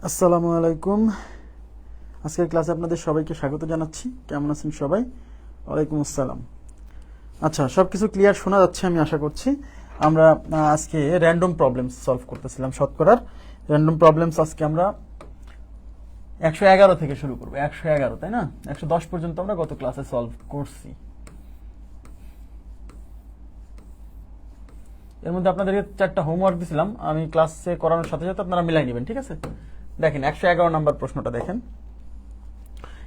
আসসালামু আলাইকুম। আজকের ক্লাসে আপনাদের সবাইকে স্বাগত জানাচ্ছি। কেমন আছেন সবাই? ওয়ালাইকুম আসসালাম। আচ্ছা, সবকিছু ক্লিয়ার শোনা যাচ্ছে আমি আশা করছি। আমরা আজকে র্যান্ডম প্রবলেমস সলভ করতেছিলাম শতকরার। র্যান্ডম প্রবলেমস আজকে আমরা 111 থেকে শুরু করবো। 111, তাই না? 110 পর্যন্ত আমরা গত ক্লাসে সলভ করছি। এর মধ্যে আপনাদেরকে 4টা হোমওয়ার্ক দিয়েছিলাম, আমি ক্লাসে করানোর সাথে সাথে আপনারা মিলাই নেবেন, ঠিক আছে? দেখেন 111 নাম্বার প্রশ্নটা দেখেন।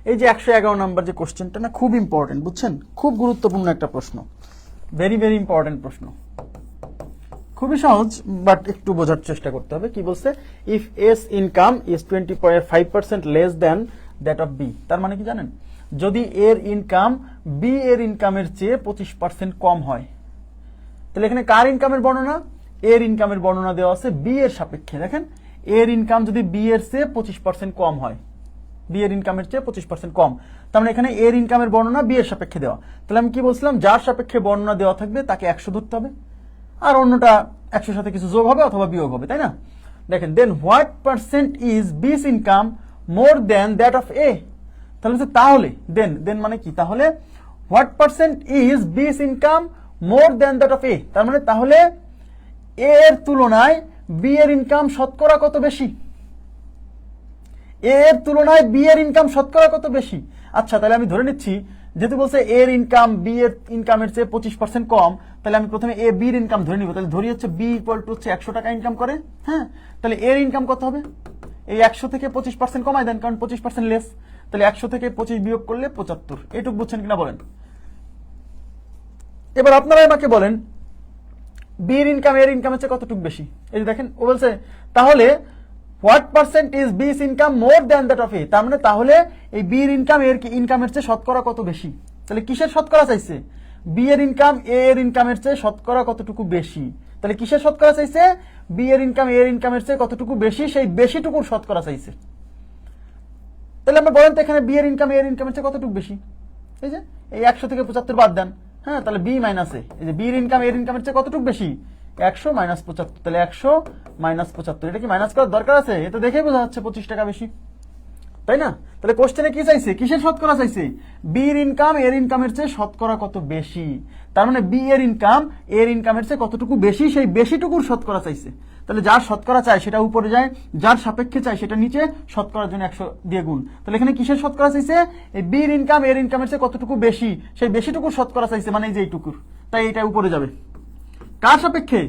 এই যে 111 নাম্বার যে কোশ্চেনটা না, খুব ইম্পর্টেন্ট, বুঝছেন? খুব গুরুত্বপূর্ণ একটা প্রশ্ন, ভেরি ভেরি ইম্পর্টেন্ট প্রশ্ন। খুবই সহজ, বাট একটু বোঝার চেষ্টা করতে হবে। কি বলছে? If S income is 20.5% less than that of B. তার মানে কি জানেন? যদি এর ইনকাম বি এর ইনকামের চেয়ে 25% কম হয়, তাহলে এখানে কার ইনকামের বর্ণনা? এর ইনকামের বর্ণনা দেওয়া আছে বি এর সাপেক্ষে। দেখেন, এর ইনকাম যদি বি এর চেয়ে 25% কম হয়, বি এর ইনকামের চেয়ে 25% কম, তার মানে এখানে এর ইনকামের বর্ণনা বি এর সাপেক্ষে দেওয়া। তাহলে আমি কি বলছিলাম? যার সাপেক্ষে বর্ণনা দেওয়া থাকবে তাকে 100 ধরতে হবে, আর অন্যটা 100 সাথে কিছু যোগ হবে অথবা বিয়োগ হবে, তাই না? দেখেন, then what percent is this income more than that of A. তাহলে দেন মানে কি? তাহলে what percent is this income more than that of A. তার মানে তাহলে এ এর তুলনায় বি এর ইনকাম শতকরা কত বেশি? এ এর তুলনায় বি এর ইনকাম শতকরা কত বেশি? আচ্ছা, তাহলে আমি ধরে নিচ্ছি, যেহেতু বলছে এর ইনকাম বি এর ইনকামের চেয়ে 25% কম, তাহলে আমি প্রথমে এ বির ইনকাম ধরে নিব। তাহলে ধরি হচ্ছে বি ইকুয়াল টু হচ্ছে 100 টাকা ইনকাম করে। হ্যাঁ, তাহলে এর ইনকাম কত হবে? এই 100 থেকে 25% কমাই দেন, কারণ 25% লেস। তাহলে 100 থেকে 25 বিয়োগ করলে 75। এটুকু বুঝছেন কিনা বলেন? এবার আপনারা আমাকে বলেন, বির ইনকাম এর ইনকামের চেয়ে কতটুকু বেশি? এই যে দেখেন, ও বলছে তাহলে what percent is this income more than that of A. তার মানে তাহলে এই বির ইনকাম এর ইনকামের চেয়ে শতকরা কত বেশি? তাহলে কিসের শতকরা চাইছে? বি এর ইনকাম এ এর ইনকামের চেয়ে শতকরা কতটুকু বেশি? তাহলে কিসের শতকরা চাইছে? বি এর ইনকাম এর ইনকামের চেয়ে কতটুকু বেশি, সেই বেশিটুকুর শতকরা চাইছে। তাহলে আমরা বলেন তো এখানে বি এর ইনকাম এর ইনকামের চেয়ে কতটুকু বেশি? এই যে এই 100 থেকে 75 বাদ দেন। হ্যাঁ, তাহলে বি মাইনাসে এই যে বির ইনকাম এর ইনকামের চেয়ে কতটুকু বেশি? 100 মাইনাস 75। তাহলে 100 মাইনাস 75, এটা কি মাইনাস করার দরকার আছে? এটা দেখেই বোঝা যাচ্ছে 25 টাকা বেশি, তাই না? তাহলে কোশ্চেনে কি চাইছে? কিসের শতকরা চাইছে? বির ইনকাম এর ইনকামের চেয়ে শতকরা কত বেশি। তার মানে বি এর ইনকাম এর ইনকামের চেয়ে কতটুকু বেশি, সেই বেশিটুকুর শতকরা চাইছে। তাহলে যার শতকরা চাই সেটা উপরে যায়, যার সাপেক্ষে চাই সেটা নিচে, শতকরার জন্য 100 দিয়ে গুণ। তাহলে এখানে কিসের শতকরা চাইছে? এই বির ইনকাম এর ইনকামের চেয়ে কতটুকু বেশি, সেই বেশিটুকুর শতকরা চাইছে, মানে এই যে এইটুকুর। তাই এটা উপরে যাবে। কার সাপেক্ষে?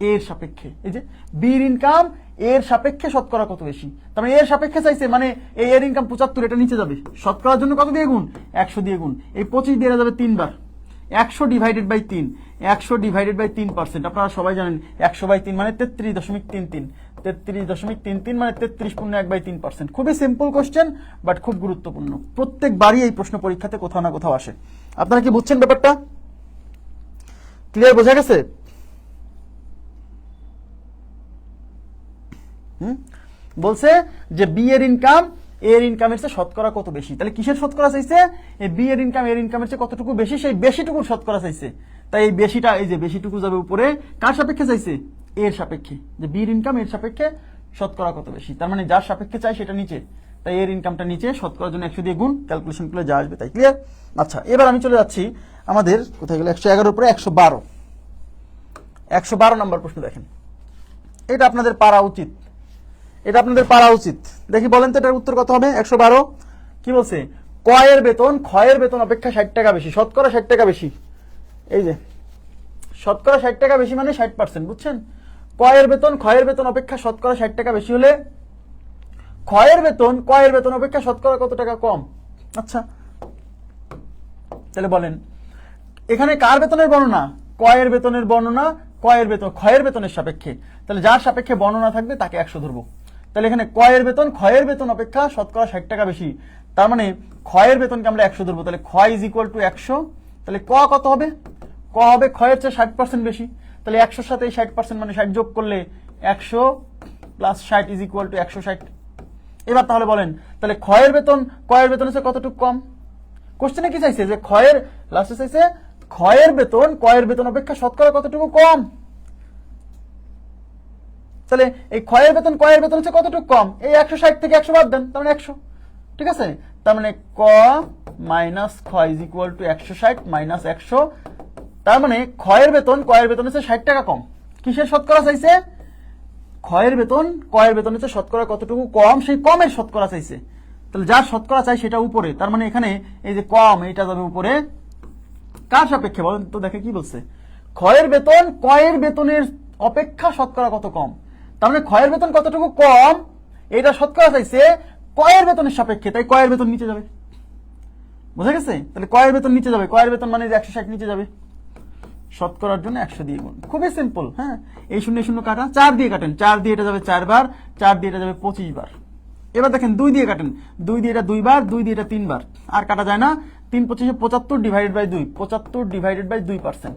এর সাপেক্ষে। এই যে বির ইনকাম এর সাপেক্ষে শতকরা কত বেশি, তার মানে এর সাপেক্ষে চাইছে, মানে এই এর ইনকাম 75, এটা নিচে যাবে। শতকরার জন্য কত দিয়ে গুণ? 100 দিয়ে গুণ। এই 25 দিয়ে যাবে 3 বার। 100 ডিভাইডেড বাই 3, 100 ডিভাইডেড বাই 3%। আপনারা সবাই জানেন 100 বাই 3 মানে 33.33, 33.33 মানে 33.1/3%। খুবই সিম্পল কোশ্চেন, বাট খুব গুরুত্বপূর্ণ। প্রত্যেকবারই এই প্রশ্ন পরীক্ষাতে কোথাও না কোথাও আসে। আপনারা কি বুঝছেন ব্যাপারটা? ক্লিয়ার, বোঝা গেছে? বলছে যে বি এর ইনকাম এর ইনকামের চেয়ে শতকরা কত বেশি। তাহলে কিসের শতকরা চাইছে? এই বি এর ইনকাম এর ইনকামের চেয়ে কতটুকু বেশি, সেই বেশিটুকুর শতকরা চাইছে। তাই এই বেশিটা, এই যে বেশিটুকু যাবে উপরে। কার সাপেক্ষে চাইছে? এর সাপেক্ষে। যে বির ইনকাম এর সাপেক্ষে শতকরা কত বেশি, তার মানে যার সাপেক্ষে চাই সেটা নিচে, তাই এর ইনকামটা নিচে, শতকরার জন্য 100 দিয়ে গুণ, ক্যালকুলেশন করলে যা আসবে তাই। ক্লিয়ার? আচ্ছা, এবার আমি চলে যাচ্ছি আমাদের কোথায় গেল, 111 উপরে 112। 112 নম্বর প্রশ্ন দেখেন। এটা আপনাদের পারা উচিত, এটা আপনাদের পারা উচিত। দেখি বলেন তো এটার উত্তর কত হবে? 112 কি বলছে? কয়ের বেতন ক্ষয়ের বেতন অপেক্ষা 60 টাকা বেশি, শতকরা 60 টাকা বেশি। এই যে শতকরা 60 টাকা বেশি মানে 60%, বুঝছেন? কয়ের বেতন ক্ষয়ের বেতন অপেক্ষা শতকরা 60 টাকা বেশি হলে কয়ের বেতন অপেক্ষা শতকরা কত টাকা কম? আচ্ছা, তাহলে বলেন এখানে কার বেতনের বর্ণনা? কয়ের বেতনের বর্ণনা, ক্ষয়ের বেতনের সাপেক্ষে। তাহলে যার সাপেক্ষে বর্ণনা থাকবে তাকে 100 ধরবো। তাহলে এখানে ক্ষয়ের বেতন অপেক্ষা শতকরা 60 টাকা বেশি, তার মানে ক্ষয়ের বেতনকে আমরা 100 ধরবো। তাহলে ক্ষয় ইজ ইকুয়াল টু 100। তাহলে ক কত হবে? ক হবে ক্ষয়ের চেয়ে 60% বেশি। তাহলে 100-র সাথে 60% মানে 60 যোগ করলে 100 প্লাস 60 ইজ ইকুয়াল টু 160। এবার তাহলে বলেন, তাহলে ক্ষয়ের বেতনের চেয়ে কতটুকু কম? কোশ্চেনে কি চাইছে? যে ক্ষয়ের লাস্টে চাইছে ক্ষয়ের বেতন অপেক্ষা শতকরা কতটুকু কম। তাহলে এই ক্ষয়ের বেতন হচ্ছে কতটুকু কম, এই 160 থেকে 100 বাদ দেন, তার মানে 100। ঠিক আছে, তার মানে ক মাইনাস ক্ষয় ইজ ইকুয়াল টু 160 মাইনাস 100। তার মানে ক্ষয়ের বেতন হচ্ছে 60 টাকা কম। কিসের শতকরা চাইছে? ক্ষয়ের বেতন হচ্ছে শতকরা কতটুকু কম, সেই কমের শতকরা চাইছে। তাহলে যার শতকরা চাই সেটা উপরে, তার মানে এখানে এই যে কম এটা যাবে উপরে। কার সাপেক্ষে বলেন তো? দেখে কি বলছে, ক্ষয়ের বেতনের অপেক্ষা শতকরা কত কম। তার মানে ক্ষয়ের বেতন কতটুকু কম এটা শতকরা চাইছে কয়ের বেতনের সাপেক্ষে, তাই কয়ের বেতন নিচে যাবে। বোঝা গেছে? তাহলে কয়ের বেতন নিচে যাবে, কয়ের বেতন মানে 160 নিচে যাবে, শতকরার জন্য 100 দিয়ে গুণ। খুবই সিম্পল। হ্যাঁ, এই শূন্য শূন্য কাটা, 4 দিয়ে কাটেন, 4 দিয়ে এটা যাবে 4 বার, 4 দিয়ে এটা যাবে 25 বার। এবার দেখেন 2 দিয়ে কাটেন, 2 দিয়ে এটা 2 বার, 2 দিয়ে এটা 3 বার, আর কাটা যায় না। 3 25 75 ডিভাইডেড বাই 2, 75 ডিভাইডেড বাই 2%।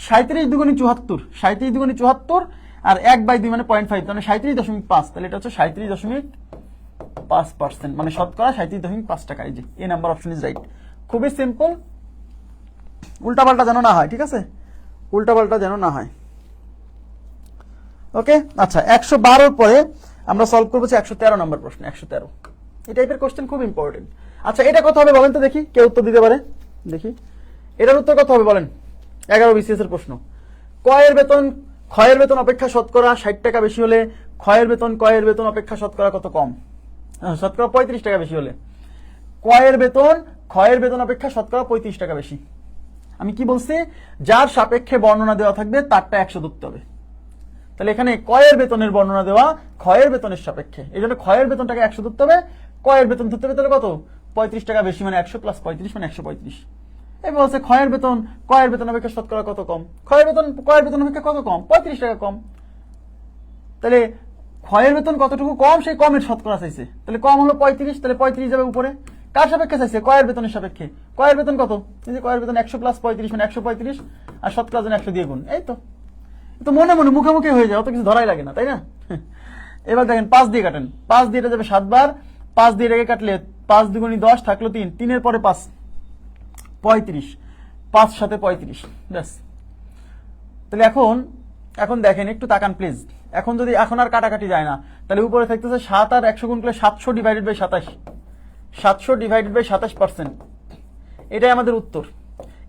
37 দুগুণে 74, 37 দুগুণে 74, আর 1/2 মানে 0.5, মানে 37.5। তাহলে এটা হচ্ছে 37.5%, মানে শতকরা 37.5 টাকা। এই যে এই নাম্বার অপশন ইজ রাইট। খুবই সিম্পল, উল্টাপাল্টা যেন না হয়। ঠিক আছে, উল্টাপাল্টা যেন না হয়। ওকে, আচ্ছা 112 পরে আমরা সলভ করবো 113 নম্বর প্রশ্ন। 113 এই টাইপের কোশ্চেন খুব ইম্পর্টেন্ট। আচ্ছা এটা কত হবে বলেন তো দেখি, কে উত্তর দিতে পারে দেখি। এটার উত্তর কত হবে বলেন? 11 BCS এর প্রশ্ন। ক্ষয়ের বেতন অপেক্ষা শতকরা 60 টাকা বেশি হলে ক্ষয়ের বেতন অপেক্ষা শতকরা কত কম? শতকরা 35 টাকা বেশি হলে ক্ষয়ের বেতন অপেক্ষা শতকরা 35 টাকা বেশি। আমি কি বলছি? যার সাপেক্ষে বর্ণনা দেওয়া থাকবে তারটা 100 ধরতে হবে। তাহলে এখানে কয়ের বেতনের বর্ণনা দেওয়া ক্ষয়ের বেতনের সাপেক্ষে, এই জন্য ক্ষয়ের বেতনটাকে 100 ধরতে হবে, কয়ের বেতন ধরতে হবে। তাহলে কত? 35 টাকা বেশি, মানে 100 প্লাস 35 মানে 135। এবার বলছে কয়ের বেতন অপেক্ষা শতকরা কত কম? কয়ের বেতন অপেক্ষা কত কম? 35 টাকা কম। তাহলে ক্ষয়ের বেতন কতটুকু কম, সেই কমের শতকরা চাইছে। তাহলে কম হলো 35, তাহলে 35 যাবে উপরে। কার সাপেক্ষে চাইছে? কয়ের বেতনের সাপেক্ষে। কয়ের বেতন কত? এই যে কয়ের বেতন 100 প্লাস 35 মানে 135, আর শতকরা যেন 100 দিয়ে গুণ। এই তো মনে মুখে হয়ে যায়, অত কিছু ধরাই লাগে না, তাই না? এবার দেখেন 5 দিয়ে কাটেন, 5 দিয়ে এটা যাবে 7 বার, 5 দিয়ে রেখে কাটলে 5 দুগুণী 10, থাকলো 3, 3 এর পরে 5 35, 5 সাথে 35, ব্যাস। তাহলে এখন দেখেন, একটু তাকান প্লিজ। এখন আর কাটাকাটি যায় না, তাহলে উপরে থাকতেছে 7 আর 100 গুণ করলে 700 ডিভাইডেড বাই 27, 700 ডিভাইডেড বাই 27%। এটাই আমাদের উত্তর।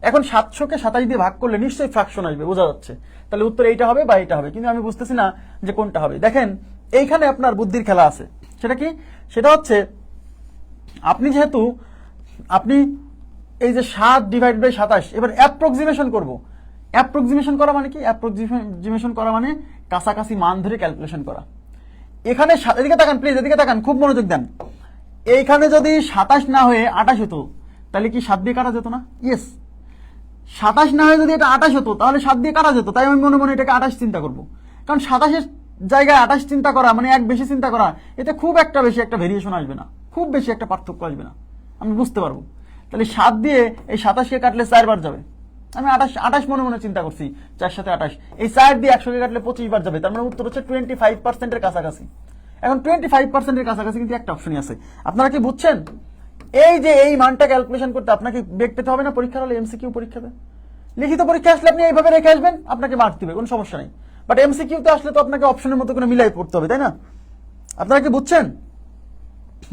এখন 700-কে 27 দিয়ে ভাগ করলে নিশ্চয়ই ফ্র্যাকশন আসবে, বোঝা যাচ্ছে। তাহলে উত্তর এইটা হবে বা এইটা হবে, কিন্তু আমি বুঝতেছি না যে কোনটা হবে। দেখেন এইখানে আপনার বুদ্ধির খেলা আছে। সেটা কি? সেটা হচ্ছে আপনি এই যে 7 ডিভাইড বাই 27, এবার অ্যাপ্রক্সিমেশন করব। অ্যাপ্রক্সিমেশন করা মানে কি? অ্যাপ্রক্সিমেশন করা মানে কাছাকাছি মান ধরে ক্যালকুলেশন করা। এখানে এদিকে তাকান প্লিজ, এদিকে তাকান, খুব মনোযোগ দেন। এইখানে যদি 27 না হয়ে 28 হতো, তাহলে কি 7 দিয়ে কাটা যেত না? ইয়েস। 27 না হয়ে যদি এটা 28 হতো, তাহলে 7 দিয়ে কাটা যেত। তাই আমি মনে এটাকে 28 চিন্তা করব, কারণ 27-এর জায়গায় 28 চিন্তা করা মানে এক বেশি চিন্তা করা, এতে খুব একটা বেশি একটা ভেরিয়েশন আসবে না, খুব বেশি একটা পার্থক্য আসবে না, আমি বুঝতে পারবো। তাহলে 7 দিয়ে এই 27-কে কাটলে 4 বার যাবে। আমি 28 মনে চিন্তা করছি, 4 সাথে 28। এই 4 দিয়ে 100-কে কাটলে 25 বার যাবে। তার মানে উত্তর হচ্ছে 25%-এর কাছাকাছি। এখন 25%-এর কাছাকাছি কিন্তু একটা অপশনই আছে। আপনারা কি বুঝছেন? এই যে এই মানটা ক্যালকুলেশন করতে আপনাকে বেগ পেতে হবে না পরীক্ষার হলে, এমসিকিউ পরীক্ষাতে। লিখিত পরীক্ষা আসলে আপনি এইভাবে রেখে আসবেন, আপনাকে মার্ক দিবে, কোনো সমস্যা নেই। বাট এমসিকিউতে আসলে তো আপনাকে অপশনের মতো করে মিলাই পড়তে হবে, তাই না? আপনারা কি বুঝছেন?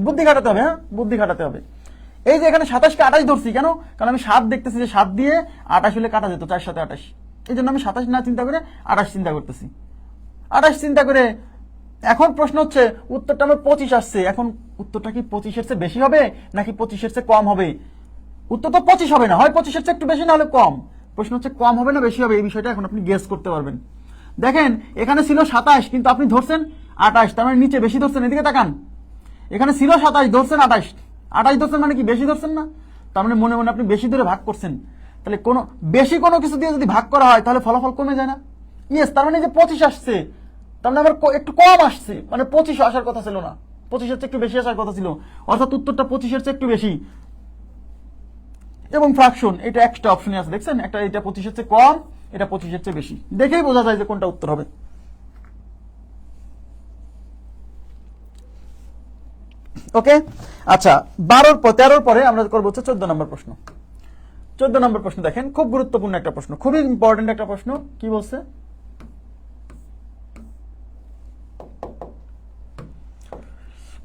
বুদ্ধি খাটাতে হবে। হ্যাঁ, বুদ্ধি খাটাতে হবে। এই যে এখানে 27-কে 28 ধরছি কেন? কারণ আমি 7 দেখতেছি যে 7 দিয়ে 28 হলে কাটা যেত, 4 সাথে 28। এই জন্য আমি 27 না চিন্তা করে 28 চিন্তা করতেছি। 28 চিন্তা করে এখন প্রশ্ন হচ্ছে উত্তরটা আমার 25 আসছে। এখন উত্তরটা কি 25-এর চেয়ে বেশি হবে নাকি 25-এর চেয়ে কম হবে? উত্তর তো 25 হবে না, হয় 25-এর চেয়ে একটু বেশি না হলে কম। প্রশ্ন হচ্ছে কম হবে না বেশি হবে, এই বিষয়টা এখন আপনি গেস করতে পারবেন। দেখেন এখানে ছিল 27, কিন্তু আপনি ধরছেন 28, তার মানে নিচে বেশি ধরছেন। এদিকে তাকান, এখানে ছিল 27, ধরছেন 28 ধরছেন, মানে কি বেশি ধরছেন না? তার মানে মনে আপনি বেশি ধরে ভাগ করছেন। তাহলে কোনো কিছু দিয়ে যদি ভাগ করা হয় তাহলে ফলাফল কমে যায় না? ইয়েস, তার মানে যে 25 আসছে, তার মানে আবার একটু কম আসছে, মানে 25 আসার কথা ছিল না, 25-এর চেয়ে একটু বেশি আসার কথা ছিল। অর্থাৎ উত্তরটা 25-এর চেয়ে একটু বেশি। এবং ফ্র্যাকশন, এটা একটা অপশনই আছে, দেখছেন? এটা 25-এর চেয়ে কম, এটা 25-এর চেয়ে বেশি। দেখেই বোঝা যায় যে কোনটা উত্তর হবে। ওকে, আচ্ছা 13 পরে আমরা করবো হচ্ছে 14 নম্বর প্রশ্ন। 14 নম্বর প্রশ্ন দেখেন, খুব গুরুত্বপূর্ণ একটা প্রশ্ন, খুবই ইম্পর্টেন্ট একটা প্রশ্ন। কি বলছে?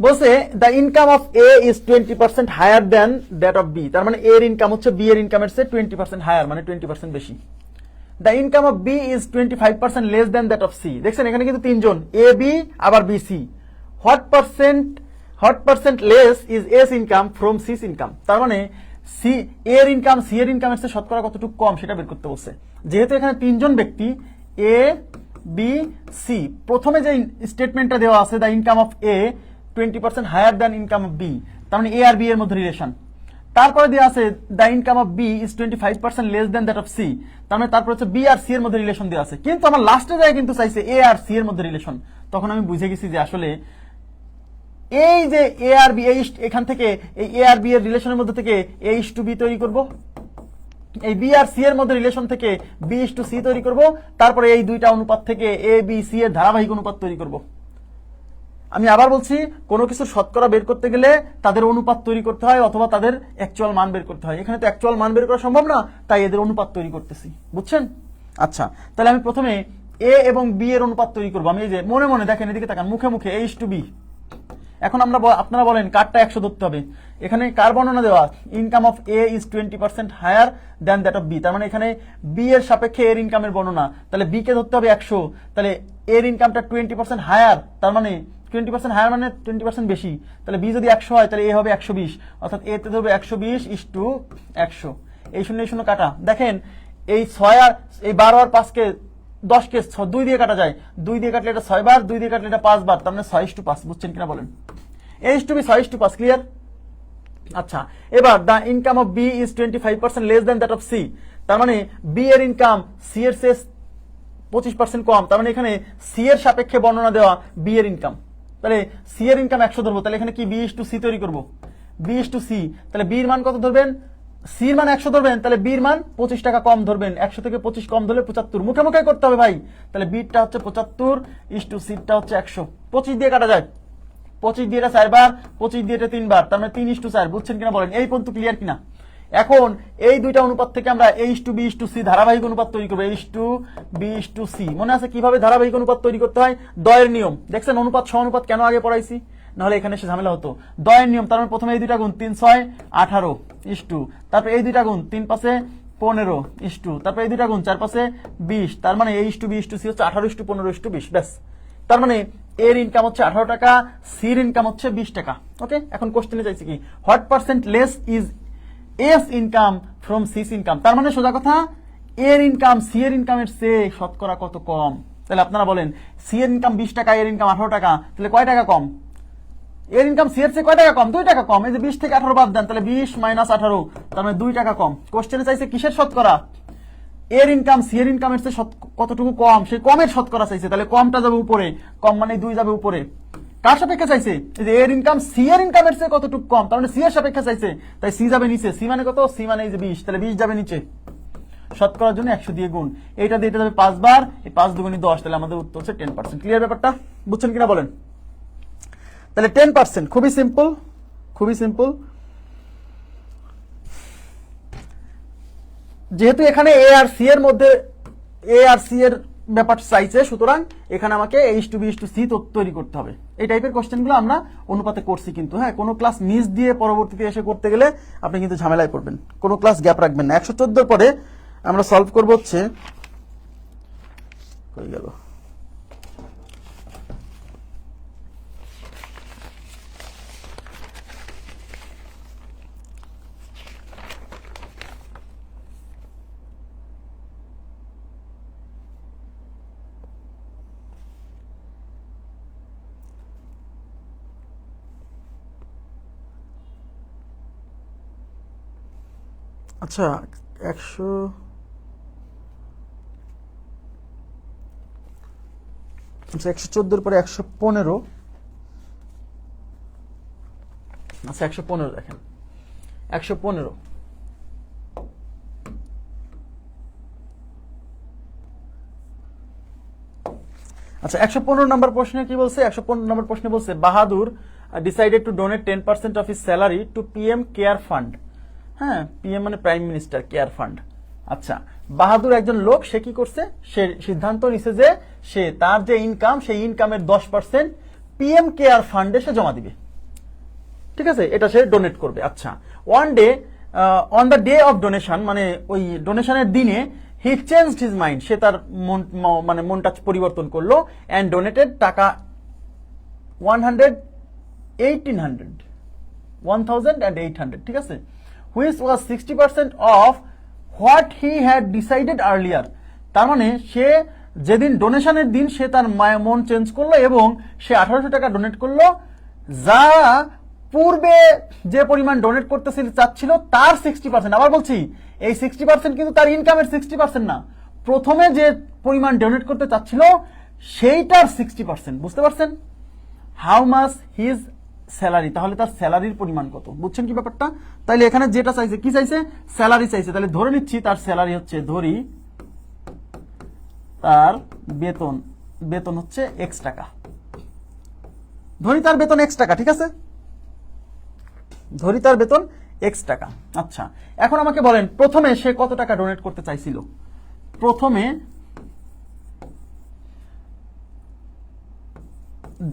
বলছে the income of A is 20% higher than that of B, তার মানে এর ইনকাম হচ্ছে বি এর ইনকামের চেয়ে 20% হায়ার, মানে 20% বেশি। The income of B is 25% less than that of C. দেখছেন এখানে কিন্তু তিনজন, এ বি আবার B C. What percent less is S income from C's income, তার মানে সি এর ইনকাম সি এর ইনকামের চেয়ে শতকরা কতটুকু কম সেটা বের করতে বলছে। যেহেতু এখানে তিনজন ব্যক্তি এ বি সি, প্রথমে যে স্টেটমেন্টটা দেওয়া আছে the income of A 20% higher than income of B, তার মানে এ আর বি এর মধ্যে রিলেশন। তারপরে দেওয়া আছে the income of B is 25% less than that of C, তার মানে তারপর হচ্ছে বি আর সি এর মধ্যে রিলেশন দেওয়া আছে, কিন্তু আমার লাস্টে যায় কিন্তু চাইছে এ আর সি এর মধ্যে রিলেশন। তখন আমি বুঝে গেছি যে আসলে এই যে এ আর বি, এখান থেকে এই এ আর বি এর রিলেশনের মধ্যে থেকে এ ইস টু বি তৈরি করব, এই বি আর সি এর মধ্যে রিলেশন থেকে বি ইস টু সি তৈরি করব, তারপরে এই দুইটা অনুপাত থেকে এ বি সি এর ধারাবাহিক অনুপাত তৈরি করব। আমি আবার বলছি, কোনো কিছুর শতকরা বের করতে গেলে তাদের অনুপাত তৈরি করতে হয় অথবা তাদের অ্যাকচুয়াল মান বের করতে হয়। এখানে তো অ্যাকচুয়াল মান বের করা সম্ভব না, তাই এদের অনুপাত তৈরি করতেছি, বুঝছেন? আচ্ছা, তাহলে আমি প্রথমে এ এবং বি এর অনুপাত তৈরি করবো। আমি এই যে মনে মনে দেখেন, এদিকে তাকান, মুখে মুখে এ ইস টু বি। এখন আপনারা বলেন কারটা 100 ধরতে হবে। এখানে কার বর্ণনা দেওয়া, income of A is 20% higher than that of B, তার মানে এখানে বি এর সাপেক্ষে এর ইনকামের বর্ণনা, তাহলে বি কে ধরতে হবে 100, তাহলে এর ইনকামটা 20% হায়ার, তার মানে 20% হায়ার মানে 20% বেশি, তাহলে বি যদি 100 হয় তাহলে এ হবে 120, অর্থাৎ এ তে ধরবে 120 ইস টু 100। এই শূন্য কাটা, দেখেন এই 6 আর এই 12 আর 5 কে 10 কে 2 দিয়ে কাটা যায়, 2 দিয়ে কাটলে এটা 6 বার, 2 দিয়ে কাটলে এটা 5 বার, তার মানে 6:5, বুঝছেন কিনা বলেন? A is to B 6:5, clear? আচ্ছা, এবার the income of B is 25% less than that of C, তার মানে বি এর ইনকাম সি এর চেয়ে 25% কম, তার মানে এখানে সি এর সাপেক্ষে বর্ণনা দেওয়া বি এর ইনকাম, তাহলে সি এর ইনকাম 100 ধরবো, তাহলে এখানে কি বি ইস টু সি তৈরি করবো, বি ইস টু সি, তাহলে বি এর মান কত ধরবেন, সি এর মান 100 ধরবেন, তাহলে বি এর মান 25 টাকা কম ধরবেন, 100 থেকে 25 কম ধরলে 75, মুখে মুখে করতে হবে ভাই। তাহলে বিটা হচ্ছে 75 ইস টু সিটা হচ্ছে 100, 25 দিয়ে কাটা যায়, 25 দিয়ে এটা 4 বার, 25 দিয়ে এটা 3 বার, তার মানে 3 ইস টু 4, বুঝছেন কিনা বলেন? এই পর্যন্ত ক্লিয়ার কিনা? এখন এই দুইটা অনুপাত থেকে আমরা A is to B is to C ধারাবাহিক অনুপাত তৈরি করবো, A is to B is to C. মনে আছে কিভাবে ধারাবাহিক অনুপাত তৈরি করতে হয়? দয়ের নিয়ম, দেখছেন অনুপাত সমানুপাত কেন আগে পড়াইছি, নাহলে এখানে এসে ঝামেলা হতো। দয়ের নিয়ম, তার মানে প্রথমে এই দুইটা গুণ 3 6 18 ইস টু, তারপর এই দুইটা গুণ 3 5 15 ইস টু, তারপর এই দুইটা গুণ 4 5 20, তার মানে A is to B is to C হচ্ছে 18 ইস টু 15 ইস টু 20, ব্যাস। তার মানে এর ইনকাম হচ্ছে 18 টাকা, সির ইনকাম হচ্ছে 20 টাকা। ওকে, এখন কোশ্চেনে চাইছি কি, what percent less is S income from C's income, তার মানে সোজা কথা এর ইনকাম সি এর ইনকামের চেয়ে শতকরা কত কম। তাহলে আপনারা বলেন সি এর ইনকাম 20 টাকা, এর ইনকাম 18 টাকা, তাহলে কয় টাকা কম? এর ইনকাম সি এর চেয়ে কয় টাকা কম? 2 টাকা কম। এই যে 20 থেকে 18 বাদ দেন, তাহলে 20 মাইনাস 18, তার মানে 2 টাকা কম। কোশ্চেনে চাইছে কিসের শতকরা? এর ইনকাম সি এর ইনকামের চেয়ে কতটুকু কম, সেই কমের শতকরা চাইছে, তাহলে কমটা যাবে উপরে, কম মানে 2 যাবে উপরে। কার সাপেক্ষে চাইছে? যে এর ইনকাম সি এর ইনকামের চেয়ে কতটুকু কম, তার মানে সি এর সাপেক্ষে চাইছে, তাই সি যাবে নিচে। সি মানে কত? সি মানে এই যে 20, তাহলে 20 যাবে নিচে, শতকরার জন্য 100 দিয়ে গুণ, এইটা দিয়ে এটা যাবে 5 বার, এই 5 দুগুণী 10, তাহলে আমাদের উত্তর হচ্ছে 10%। ক্লিয়ার ব্যাপারটা? বুঝছেন কিনা বলেন? তাহলে 10%, খুবই সিম্পল, খুবই সিম্পল। যেহেতু এখানে এ আর সি এর মধ্যে এ আর সি এর ব্যাপার চাইছে, সুতরাং এখানে আমাকে A is to B is to C তৈরি করতে হবে। এই টাইপের কোশ্চেনগুলো আমরা অনুপাতে করছি, কিন্তু হ্যাঁ, কোনো ক্লাস মিস দিয়ে পরবর্তীতে এসে করতে গেলে আপনি কিন্তু ঝামেলায় পড়বেন, কোনো ক্লাস গ্যাপ রাখবেন না। 114 পরে আমরা সলভ করবো হচ্ছে, কই গেল, আচ্ছা 114 পরে 115, আচ্ছা 115 দেখেন, 115 আচ্ছা 115 নম্বর প্রশ্নে কি বলছে? 115 নম্বর প্রশ্নে বলছে Bahadur decided to donate 10% of his salary to PM care fund. হ্যাঁ, পিএম মানে প্রাইম মিনিস্টার, কেয়ার ফান্ড। আচ্ছা, বাহাদুর একজন লোক, সে কি করছে? সে সিদ্ধান্ত নিছে যে সে তার যে ইনকাম, সেই ইনকামের 10% পিএম কেয়ার ফান্ডে সে জমা দিবে। ঠিক আছে, এটা সে ডোনেট করবে। আচ্ছা, one day on the day of donation, মানে ওই ডোনেশনের দিনে হি চেঞ্জড হিজ মাইন্ড, সে তার মানে মনটা পরিবর্তন করলো, অ্যান্ড ডোনেটেড টাকা 1800, ঠিক আছে, which was 60% of what he had decided earlier. তার মানে সে যেদিন ডোনেশনের দিন সে তার মন চেঞ্জ করলো এবং সে 1800 টাকা ডোনেট করলো, যা পূর্বে যে পরিমাণ ডোনেট করতে চাচ্ছিল তার 60%। আবার বলছি, এই 60% কিন্তু তার ইনকামের 60% না, প্রথমে যে পরিমাণ ডোনেট করতে চাচ্ছিল সেইটার 60%। বুঝতে পারছেন? হাউ মাচ হিজ স্যালারি, তাহলে তার স্যালারির পরিমাণ কত, বুঝছেন কি ব্যাপারটা? তাইলে এখানে যেটা চাইছে, কি চাইছে? স্যালারি চাইছে। তাহলে ধরে নিচ্ছি তার স্যালারি হচ্ছে, ধরি তার বেতন হচ্ছে এক্স টাকা, ধরি তার বেতন এক্স টাকা, ঠিক আছে, ধরি তার বেতন এক্স টাকা। আচ্ছা, এখন আমাকে বলেন প্রথমে সে কত টাকা ডোনেট করতে চাইছিল? প্রথমে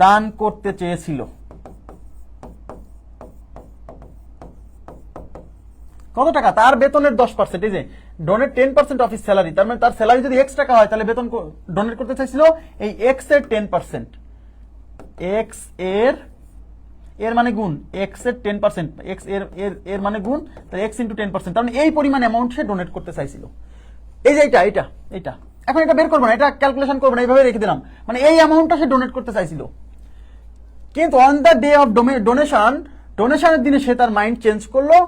দান করতে চেয়েছিল কত টাকা? তার বেতনের 10%, এই যে ডোনেট 10% অফ হিজ স্যালারি, তার মানে তার স্যালারি যদি এক্স টাকা হয় তাহলে বেতন ডোনেট করতে চাইছিল এই এক্স এর 10%, এক্স এর মানে গুণ এক্স এর 10%, এক্স এর মানে গুণ, তাহলে এক্স ইন্টু 10%, তার মানে এই পরিমাণ অ্যামাউন্ট সে ডোনেট করতে চাইছিল। এই যে এইটা এখন এটা বের করবো না, এটা ক্যালকুলেশন করবো না, এইভাবে রেখে দিলাম, মানে এই অ্যামাউন্টটা সে ডোনেট করতে চাইছিল। কিন্তু অন দ্য ডে অফ ডোনেশনের দিনে সে তার মাইন্ড চেঞ্জ করলো,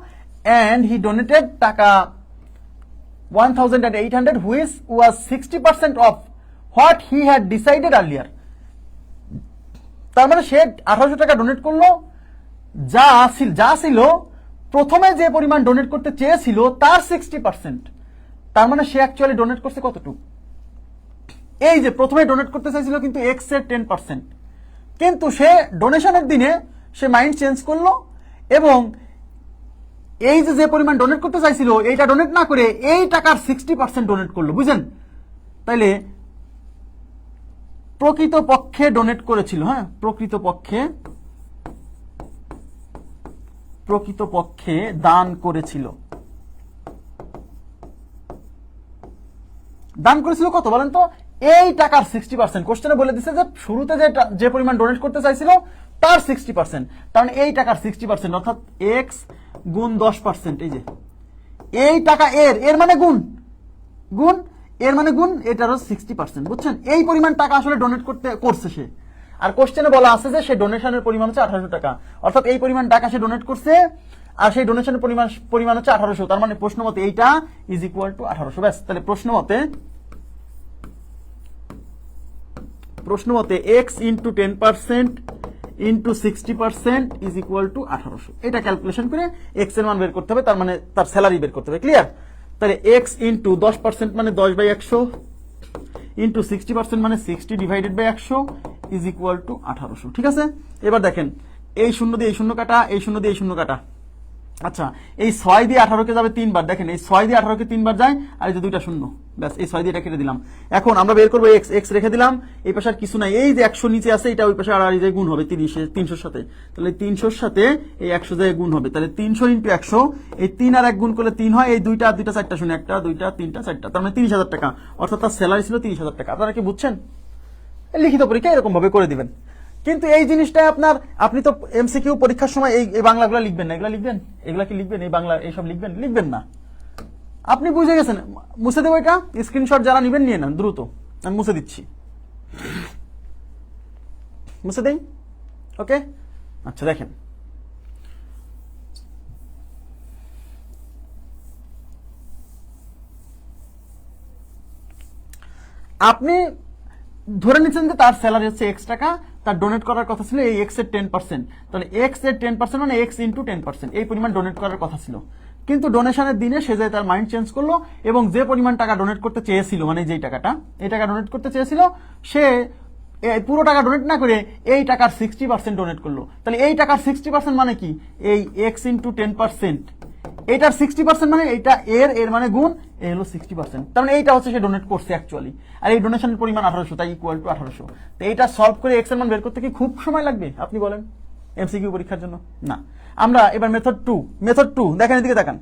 and he donated টাকা 1800, which was 60% of what he had decided earlier. তার মানে সে 1800 টাকা ডোনেট করলো, যা ছিল প্রথমে যে পরিমাণ ডোনেট করতে চেয়েছিল তার 60%। তার মানে সে অ্যাকচুয়ালি ডোনেট করছে কতটুকু? এই যে প্রথমে ডোনেট করতে চাইছিল কিন্তু এক্স এর 10%, কিন্তু সে ডোনেশনের দিনে সে মাইন্ড চেঞ্জ করলো এবং এই যে পরিমাণ ডোনেট করতে চাইছিল এইটা ডোনেট না করে এই টাকার 60% ডোনেট করলো, বুঝেন? তাইলে প্রকৃতপক্ষে ডোনেট করেছিল, হ্যাঁ, প্রকৃতপক্ষে দান করেছিল কত বলেন তো? এই টাকার 60%। কোশ্চেনে বলে দিচ্ছে যে শুরুতে যে পরিমাণ ডোনেট করতে চাইছিল তার 60%, কারণ এই টাকার 60% অর্থাৎ এক্স গুণ 10%, এই যে এই টাকা এর মানে গুণ এর মানে গুণ এটারও 60%, বুঝছেন? এই পরিমাণ টাকা আসলে ডোনেট করছে সে। আর কোশ্চেনে বলা আছে যে সে ডোনেশনের পরিমাণ হচ্ছে 1800 টাকা, অর্থাৎ এই পরিমাণ টাকা সে ডোনেট করছে আর সেই ডোনেশনের পরিমাণ হচ্ছে 1800। তার মানে প্রশ্ন মতে এইটা ইজ ইকুয়াল টু 1800। ব্যাস, তাহলে প্রশ্ন মতে x into 10% into 60% is equal to 1800। এটা ক্যালকুলেশন করে এক্স এর মান বের করতে হবে, তার মানে তার স্যালারি বের করতে হবে। ক্লিয়ার? তাহলে এক্স ইন্টু 10% মানে 10/100 ইন্টু 60% মানে 60 divided by 100 is equal to 1800। ঠিক আছে, এবার দেখেন এই শূন্য দিয়ে এই শূন্য কাটা, এই শূন্য দিয়ে এই শূন্য কাটা। আচ্ছা, এই 6 দিয়ে 18 কে যাবে 3 বার, দেখেন এই 6 দিয়ে 18 কে 3 বার যায়, আর এই যে দুইটা শূন্য, ব্যাস এই 6 দিয়ে এটা কেটে দিলাম। এখন আমরা বের করবো এক্স রেখে দিলাম, এই পাশে আর কিছু নাই, এই যে 100 নিচে আছে এটা ওই পাশে আর এই যে গুণ হবে 300 সাথে, তাহলে 300 সাথে এই 100 যায় গুণ হবে, তাহলে 300 ইন্টু 100, এই 3 আর 1 গুণ করলে 3 হয়, এই দুইটা 4টা শূন্য, 1 2 3 4টা, তার মানে 30,000 টাকা, অর্থাৎ তার স্যালারি ছিল 30,000 টাকা। আপনারা কি বুঝছেন? লিখিত পরীক্ষা এরকম ভাবে করে দিবেন। কিন্তু এই জিনিসটা আপনি তো এমসিকিউ পরীক্ষার সময় এই বাংলাগুলো লিখবেন না, এগুলা কি লিখবেন? এই বাংলা এইসব লিখবেন না। আপনি বুঝে গেছেন, মুছে দেবো এটা, স্ক্রিনশট যারা নেবেন নিয়ে নেন দ্রুত, আমি মুছে দিচ্ছি, মুছে দেই। ওকে, আচ্ছা দেখেন আপনি ধরে নিচ্ছেন যে তার স্যালারি হচ্ছে এক্স টাকা, তার ডোনেট করার কথা ছিল এই এক্স এর 10%, তাহলে এক্স এর 10% মানে এক্স ইন্টু 10%, এই পরিমাণ ডোনেট করার কথা ছিল। কিন্তু ডোনেশনের দিনে সে যায় তার মাইন্ড চেঞ্জ করলো এবং যে পরিমাণ টাকা ডোনেট করতে চেয়েছিল, মানে যেই টাকাটা এই টাকা ডোনেট করতে চেয়েছিল, সে পুরো টাকা ডোনেট না করে এই টাকার 60% ডোনেট করলো। তাহলে এই টাকার 60% মানে কি? এই এক্স ইন্টু 10%, এইটার 60% মানে এইটা এর মানে গুণ, এই হলো 60%, তার মানে এইটা হচ্ছে সে ডোনেট করছে অ্যাকচুয়ালি, আর এই ডোনেশনের পরিমাণ 1800, তাই ইকুয়াল টু 1800। তো এইটা সলভ করে এক্স এর মান বের করতে কি খুব সময় লাগবে আপনি বলেন এমসিকিউ পরীক্ষার জন্য? না। আমরা এবার মেথড টু দেখেন, এদিকে দেখান।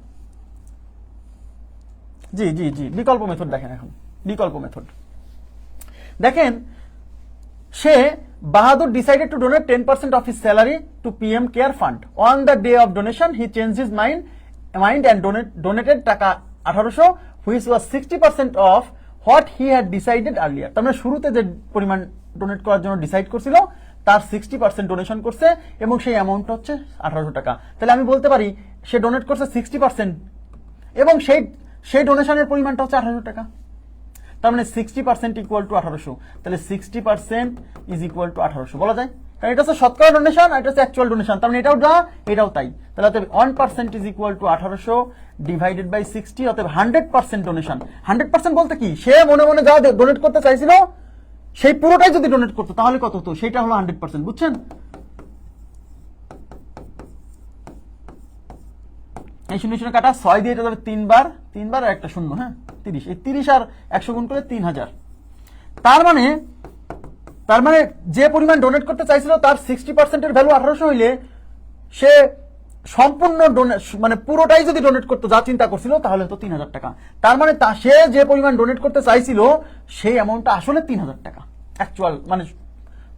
জি জি জি, বিকল্প মেথড দেখেন। এখন বিকল্প মেথড দেখেন, সে Bahadur decided to donate 10% of his salary to PM care fund. On the day of donation, he changed his mind and donated টাকা 1800, which was 60% of what he had decided earlier. তার মানে শুরুতে যে পরিমাণ ডোনেট করার জন্য ডিসাইড করছিল তার 60% ডোনেশন করছে এবং সেই অ্যামাউন্ট হচ্ছে 1800 টাকা। তাহলে আমি বলতে পারি সে ডোনেট করছে 60% এবং সেই ডোনেশনের পরিমাণটা হচ্ছে 1800 টাকা। তার মানে 60% ইকুয়াল টু 1800। তাহলে 60% ইজ ইকুয়াল টু 1800 বলা যায়, কারণ এটা হচ্ছে শতকরা ডোনেশন, এটা হচ্ছে অ্যাকচুয়াল ডোনেশন। তার মানে এটাও যা, এটাও তাই। তাহলে অতএব 1% is equal to 1800 divided by 60, অতএব 100% ডোনেশন। 100% বলতে কি, সে মনে মনে যা ডোনেট করতে চাইছিল সেই পুরোটাই যদি ডোনেট করতো তাহলে কত হতো, সেটা হলো 100%, বুঝছেন? এই শূন্য শূন্য কাটা 6 দিয়ে এটা যাবে 3 বার আর একটা শূন্য, হ্যাঁ 30। এই 30 আর 100 গুণ করে 3000। তার মানে যে পরিমাণ ডোনেট করতে চাইছিল তার 60% এর ভ্যালু 1800 হইলে সে সম্পূর্ণ মানে পুরোটাই যদি ডোনেট করতে যা চিন্তা করছিল তাহলে হতো 3000 টাকা। তার মানে সে যে পরিমাণ ডোনেট করতে চাইছিল সেই অ্যামাউন্টটা আসলে 3000 টাকা অ্যাকচুয়াল, মানে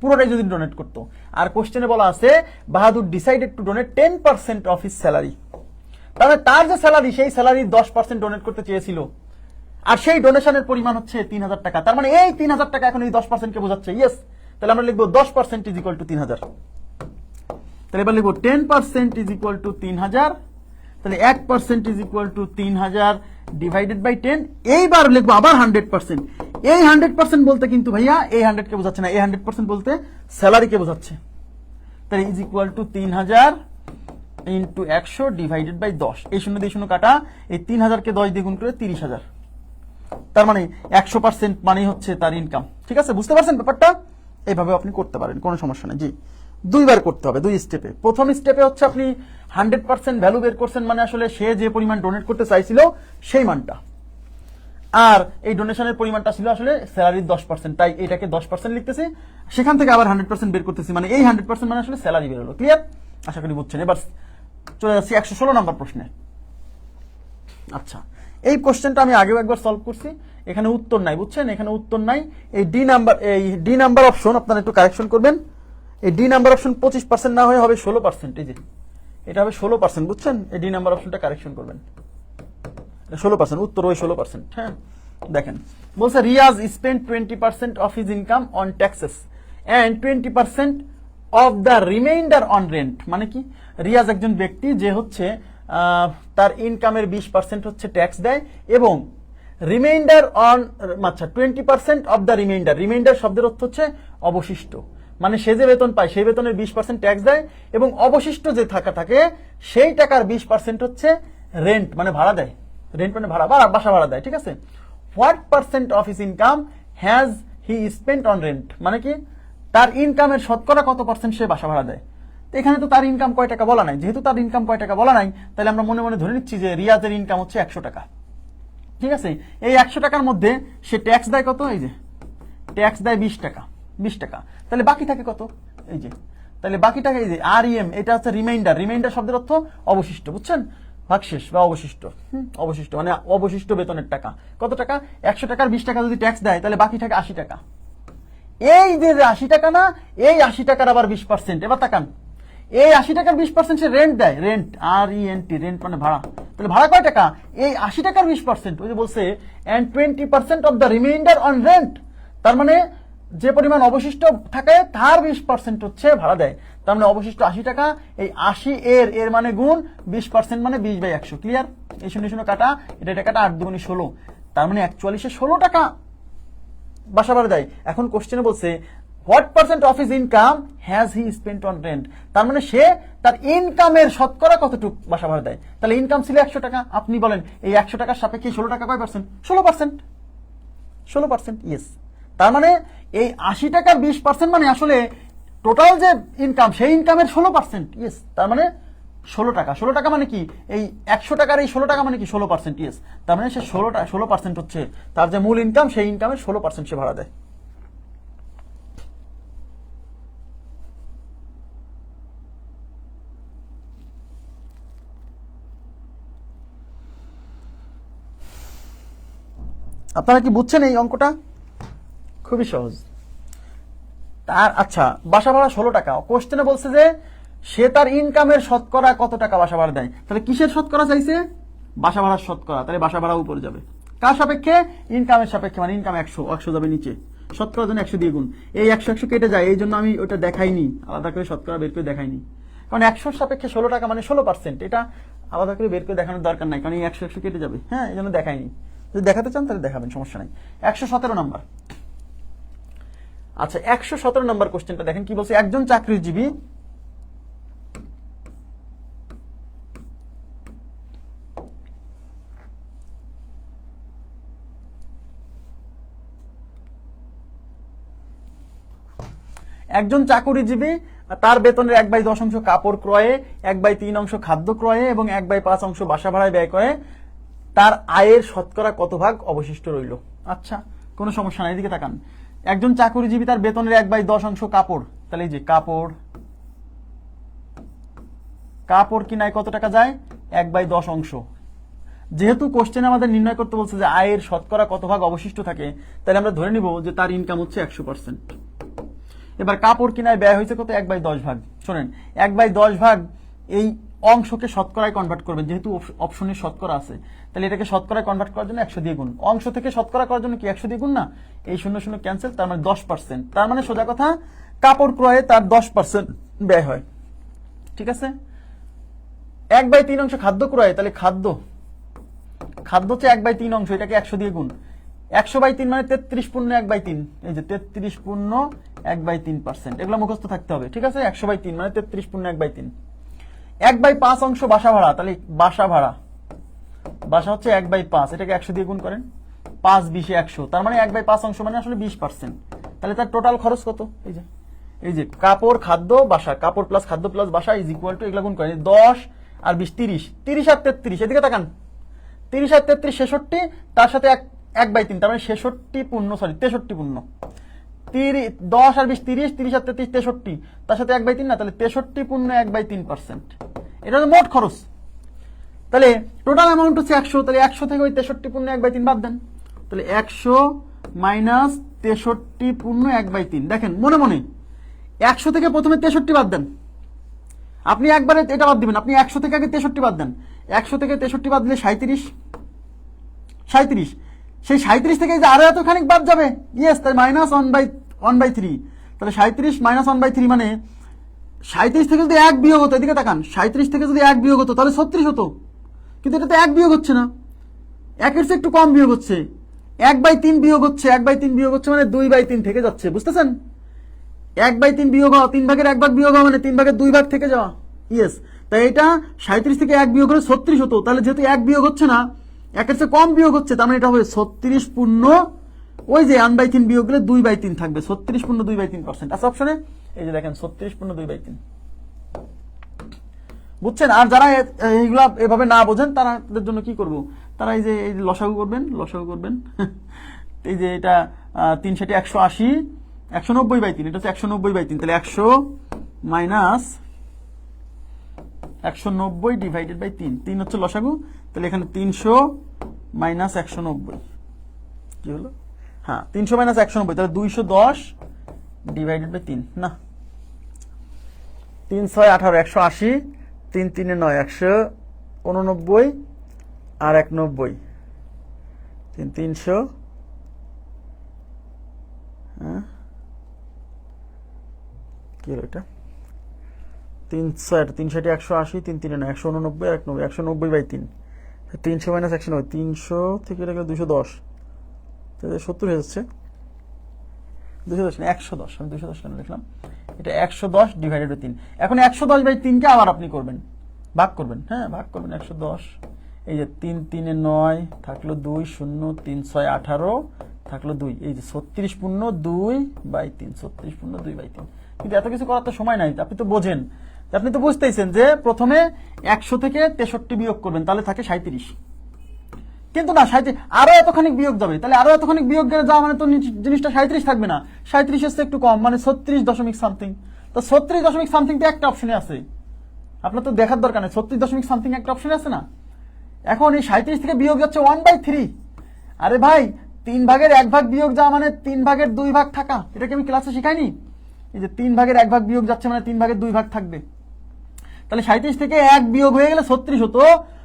পুরোটাই যদি ডোনেট করতো। আর কোশ্চেনে বলা আছে Bahadur decided to donate 10% of his salary. তাহলে তার যে স্যালারি সেই স্যালারির 10% ডোনেট করতে চেয়েছিল আর সেই ডোনেশনের পরিমাণ হচ্ছে 3000 টাকা। তার মানে এই 3000 টাকা এখন এই 10% কে বোঝাচ্ছে। ইয়েস, তাহলে আমরা লিখবো 10% ইজ ইকুয়াল টু 3000। তাহলে এবার লিখবো 10% ইজ ইকুয়াল টু 3000। তাহলে 1% is equal to 3000 divided by 10। এইবার লিখবো আবার 100%। এই 100% বলতে কিন্তু ভাইয়া এই 100 কে বোঝাচ্ছে না, এই 100% বলতে স্যালারি কে বোঝাচ্ছে। তাহলে is equal to 3000 into 100 divided by 10। এই শূন্য দিয়ে শূন্য কাটা, এই 3000 কে 10 দিয়ে গুণ করে 30000। তার মানে 100% মানে হচ্ছে তার ইনকাম। ঠিক আছে, বুঝতে পারছেন ব্যাপারটা? এইভাবে আপনি করতে পারেন, কোনো সমস্যা নেই। জি, দুইবার করতে হবে, 2 স্টেপে। প্রথম স্টেপে হচ্ছে আপনি 100% ভ্যালু বের করছেন, মানে আসলে সে যে পরিমাণ ডোনেট করতে চাইছিল সেই মানটা, আর এই ডোনেশনের পরিমাণটা ছিল আসলে স্যালারির 10%, তাই এটাকে 10% লিখতেছি। সেখান থেকে আবার 100% বের করতেছি, মানে এই 100% মানে আসলে স্যালারি বের হলো। ক্লিয়ার? আশা করি বুঝছেন। এবার চলে যাচ্ছি 116 নম্বর প্রশ্নে। আচ্ছা, এই কোশ্চেনটা আমি আগেও একবার সলভ করছি, এখানে উত্তর নাই, বুঝছেন? এখানে উত্তর নাই। এই ডি নাম্বার অপশন আপনারা একটু কারেকশন করবেন। এই ডি নাম্বার অপশন 25% না হয়ে হবে 16%। এই যে এটা হবে 16%, বুঝছেন? এই ডি নাম্বার অপশনটা কারেকশন করবেন। 16%, উত্তর ওই 16%। হ্যাঁ, দেখেন বলছে Riaz spend 20% of his income on taxes and 20% of the remainder on rent. মানে কি, রিয়াজ একজন ব্যক্তি যে হচ্ছে তার ইনকামের 20% হচ্ছে ট্যাক্স দেয় এবং রিমাইন্ডার অন, আচ্ছা 20% অফ দ্য রিমাইন্ডার। রিমাইন্ডার শব্দের অর্থ হচ্ছে অবশিষ্ট, মানে সে যে বেতন পায় সেই বেতনের 20% ট্যাক্স দেয় এবং অবশিষ্ট যে থাকে সেই টাকার 20% হচ্ছে রেন্ট, মানে ভাড়া দেয়। রেন্ট মানে ভাড়া, বাসা ভাড়া দেয়। ঠিক আছে, what percent of his income has he spent on rent, মানে কি তার ইনকামের শতকরা কত পার্সেন্ট সে বাসা ভাড়া দেয়। তো এখানে তো তার ইনকাম কয় টাকা বলা নাই, যেহেতু তার ইনকাম কয় টাকা বলা নাই তাহলে আমরা মনে মনে ধরে নিচ্ছি যে রিয়াজের ইনকাম হচ্ছে 100 টাকা। ঠিক আছে, এই 100 টাকার মধ্যে সে ট্যাক্স দেয় কত, এই যে ট্যাক্স দেয় 20 টাকা। 20 টাকা, তাহলে বাকি থাকে কত, এই যে তাহলে বাকি টাকা এই যে REM, এটা হচ্ছে রিমাইন্ডার। রিমাইন্ডার শব্দের অর্থ অবশিষ্ট, বুঝছেন? ভাগশেষ বা অবশিষ্ট। অবশিষ্ট মানে অবশিষ্ট বেতনের টাকা। কত টাকা? 100 টাকার 20 টাকা যদি ট্যাক্স দেয় তাহলে বাকি থাকে 80 টাকা। এই যে 80 টাকা না, এই 80 টাকার আবার 20%। এবার তাকান, এই 80 টাকার 20% সে রেন্ট দেয়। রেন্ট, RENT, রেন্ট মানে ভাড়া। তাহলে ভাড়া কয় টাকা? এই 80 টাকার 20%। ওই যে বলছে and 20% of the remainder on rent, তার মানে যে পরিমাণ অবশিষ্ট থাকে তার 20% হচ্ছে ভাড়া দেয়। তার মানে অবশিষ্ট 80 টাকা, এই 80 এর মানে গুণ 20% মানে 20/100। ক্লিয়ার? এই শূন্য শূন্য কাটা, এটা কাটা, 8 দুগুণে 16। তার মানে অ্যাকচুয়ালি সে 16 টাকা বাসা ভাড়া দেয়। এখন কোশ্চেনে বলছে what percent of his income has he spent on rent, তার মানে সে তার ইনকামের শতকরা কতটুকু বাসা ভাড়া দেয়। তাহলে ইনকাম ছিল 100 টাকা, আপনি বলেন এই 100 টাকার সাপেক্ষে 16 টাকা কয় পার্সেন্ট? 16%। 16%, ইয়েস। তার মানে এই 80 টাকার 20% মানে আসলে টোটাল যে ইনকাম সেই ইনকামের 16%। ইয়েস, তার মানে 16 টাকা। 16 টাকা মানে কি, এই 100 টাকার এই 16 টাকা মানে কি 16%। ইয়েস, তার মানে সে 16% হচ্ছে তার যে মূল ইনকাম, সেই ইনকামের 16% সে ভাড়া দেয়। আপনারা কি বুঝছেন এই অঙ্কটা? খুবই সহজ। তার আচ্ছা, বাসা ভাড়া 16 টাকা। কোশ্চেনে বলছে যে সে তার ইনকামের শতকরা কত টাকা বাসা ভাড়া দেয়। তাহলে কিসের শতকরা চাইছে? বাসা ভাড়ার শতকরা। তাহলে বাসা ভাড়া উপরে যাবে কার সাপেক্ষে? ইনকামের সাপেক্ষে, মানে ইনকাম 100 যাবে নিচে, শতকরার জন্য 100 দিয়ে গুণ। এই 100 কেটে যায়, এই জন্য আমি ওটা দেখাইনি, আলাদা করে শতকরা বের করে দেখাইনি, কারণ 100 সাপেক্ষে 16 টাকা মানে 16%, এটা আলাদা করে বের করে দেখানোর দরকার নাই, কারণ এই 100 কেটে যাবে। হ্যাঁ, এই জন্য দেখাইনি। যদি দেখাতে চান তাহলে দেখাবেন, সমস্যা নাই। 117 নাম্বার। আচ্ছা, 117 নাম্বার কোশ্চেনটা দেখেন কি বলছে। একজন চাকরিজীবী তার বেতনের 1/10 কাপড় ক্রয়ে, 1/3 খাদ্য ক্রয়ে এবং 1/5 বাসা ভাড়ায় ব্যয় করে। তার আয়ের শতকরা কত ভাগ অবশিষ্ট রইল? আচ্ছা, কোনো সমস্যা নাই, এদিকে তাকান। একজন চাকরিজীবী তার বেতনের 1/10 কাপড়, তাহলে এই যে কাপড় কিনায় কত টাকা যায়? 1/10। যেহেতু কোশ্চেন আমাদের নির্ণয় করতে বলছে যে আয়ের শতকরা কত ভাগ অবশিষ্ট থাকে, তাহলে আমরা ধরে নিব যে তার ইনকাম হচ্ছে 100%। এবার কাপড় কিনায় ব্যয় হয়েছে কত? 1/10 ভাগ। শোনেন, 1/10 ভাগ এই অংশকে শতকরায় কনভার্ট করবেন, যেহেতু অপশনে শতকরা আছে, তাহলে এটাকে শতকরায় কনভার্ট করার জন্য 100 দিয়ে গুণ। অংশ থেকে শতকরা করার জন্য কি 100 দিয়ে গুণ না? এই 0 ক্যান্সেল, তার মানে 10%। তার মানে সোজা কথা, কাপড় ক্রয়ে তার 10% ব্যয় হয়। ঠিক আছে। 1/3 খাদ্য ক্রয়ে, তাহলে খাদ্য হচ্ছে 1/3, এটাকে 100 দিয়ে গুণ। 100/3 মানে 33 পূর্ণ 1/3, এই যে 33 পূর্ণ 1/3%, এগুলো মুখস্থ থাকতে হবে। ঠিক আছে। 100/3 মানে 33 পূর্ণ 1/3। 1/5 বাসা ভাড়া, তাহলে বাসা হচ্ছে 1/5, এটাকে 100 দিয়ে গুণ করেন। 5 20 100, তার মানে 1/5 মানে আসলে 20%। তাহলে তার টোটাল খরচ কত? এই যে কাপড় খাদ্য বাসা, কাপড় প্লাস খাদ্য প্লাস বাসা ইজ ইকুয়াল টু, এগুলো গুণ করেন, 10 আর 20 30, 30 আর 33, এদিকে তাকান। 30 আর 33 66, তার সাথে 1/3, তার মানে 63 পূর্ণ 10 আর 20 30, 30 আর 33 63, তার সাথে 1/3 না, তাহলে 63 পূর্ণ 1/3%। এটা হলো মোট খরচ। তাহলে টোটাল অ্যামাউন্ট হচ্ছে 100, তাহলে 100 থেকে ওই 63 পূর্ণ 1/3 বাদ দেন, তাহলে 100 মাইনাস 63 পূর্ণ 1/3। দেখেন মনে মনে 100 থেকে প্রথমে 63 বাদ দেন। আপনি একবারে এটা বাদ দিবেন, আপনি 100 থেকে আগে 63 বাদ দেন। 100 থেকে 63 বাদ দিলে 37, সেই 37 থেকে যে আরো এতখানি বাদ যাবে, ইয়েস, তাই মাইনাস 1/3। তাহলে 37 মাইনাস 1/3 মানে 37 থেকে যদি 1 বিয়োগ হতো, এদিকে তাকান, 37 থেকে যদি 1 বিয়োগ হতো তাহলে 36 হতো, কিন্তু এটা তো 1 বিয়োগ হচ্ছে না, 1-এর চেয়ে একটু কম বিয়োগ হচ্ছে। 1/3 বিয়োগ হচ্ছে, 1/3 বিয়োগ হচ্ছে মানে 2/3 থেকে যাচ্ছে, বুঝতেছেন? 1/3 বিয়োগ হওয়া, 3 ভাগের 1 ভাগ বিয়োগ হওয়া মানে 3 ভাগের 2 ভাগ থেকে যাওয়া, ইয়েস। তাই এটা 37 থেকে 1 বিয়োগ হলে 36 হতো, তাহলে যেহেতু 1 বিয়োগ হচ্ছে না, 1-এর চেয়ে কম বিয়োগ হচ্ছে, তার মানে এটা হবে 36 পূর্ণ, ওই যে 1/3 বিয়োগ হলে 2/3 থাকবে, 36 পূর্ণ 2/3%। আচ্ছা, অপশনে এই যে দেখেন 36 পূর্ণ 2/3। বুঝছেন? আর যারা এইগুলা এভাবে না বোঝেন তাদের জন্য কি করব, তারা এই যে লসাগু করবেন এই যে এটা 3 7 180, 190/3, এটা হচ্ছে 190/3, তাহলে 100 মাইনাস 190 ডিভাইডেড বাই 3, 3 হচ্ছে লসাগু, তাহলে এখানে 300 মাইনাস 190 কি হলো? হ্যাঁ, 300 মাইনাস 190, তাহলে 210 ডিভাইডেড বাই 3, না 3 6 18, 180, 3 3 9, 189 আর 190, 300, হ্যাঁ কি হলো এটা? 3 6 3 7 180, 3 3 9, 189 আর 190, 190/3, 300 মাইনাস 190, 300 থেকে এটা 210, তাহলে 70 হয়ে যাচ্ছে। 210 না, 110, আমি 210 কেন লিখলাম? এটা 110 ডিভাইডেড বাই 3। এখন 110/3 কে আবার আপনি করবেন, ভাগ করবেন। হ্যাঁ, ভাগ করবেন 110, এই যে 3 3 9 থাকলো 2 0, 3 6 18 থাকলো 2, এই যে 36 পূর্ণ 2/3, 36 পূর্ণ 2/3। কিন্তু এত কিছু করার তো সময় নাই, আপনি তো বোঝেন, আপনি তো বুঝতেইছেন যে প্রথমে 100 থেকে 63 বিয়োগ করবেন, তাহলে থাকে 37, কিন্তু না 37 আরো এতখানি বিয়োগ যাবে, তাহলে আরো এতখানি বিয়োগ গেলে যাওয়া মানে তো জিনিসটা 37 থাকবে না, 37 এর চেয়ে একটু কম, মানে 36 দশমিক সামথিং। তো 36 দশমিক সামথিং তো একটা অপশনে আছে, আপনার তো দেখার দরকার নেই, 36 দশমিক সামথিং একটা অপশনে আছে না। এখন এই 37 থেকে বিয়োগ যাচ্ছে 1/3, আরে ভাই 3 ভাগের 1 ভাগ বিয়োগ যাওয়া মানে 3 ভাগের 2 ভাগ থাকা, এটা কি আমি ক্লাসে শিখাইনি? এই যে 3 ভাগের 1 ভাগ বিয়োগ যাচ্ছে মানে 3 ভাগের 2 ভাগ থাকবে। তাহলে 37 থেকে 1 বিয়োগ হয়ে গেলে 36 হতো।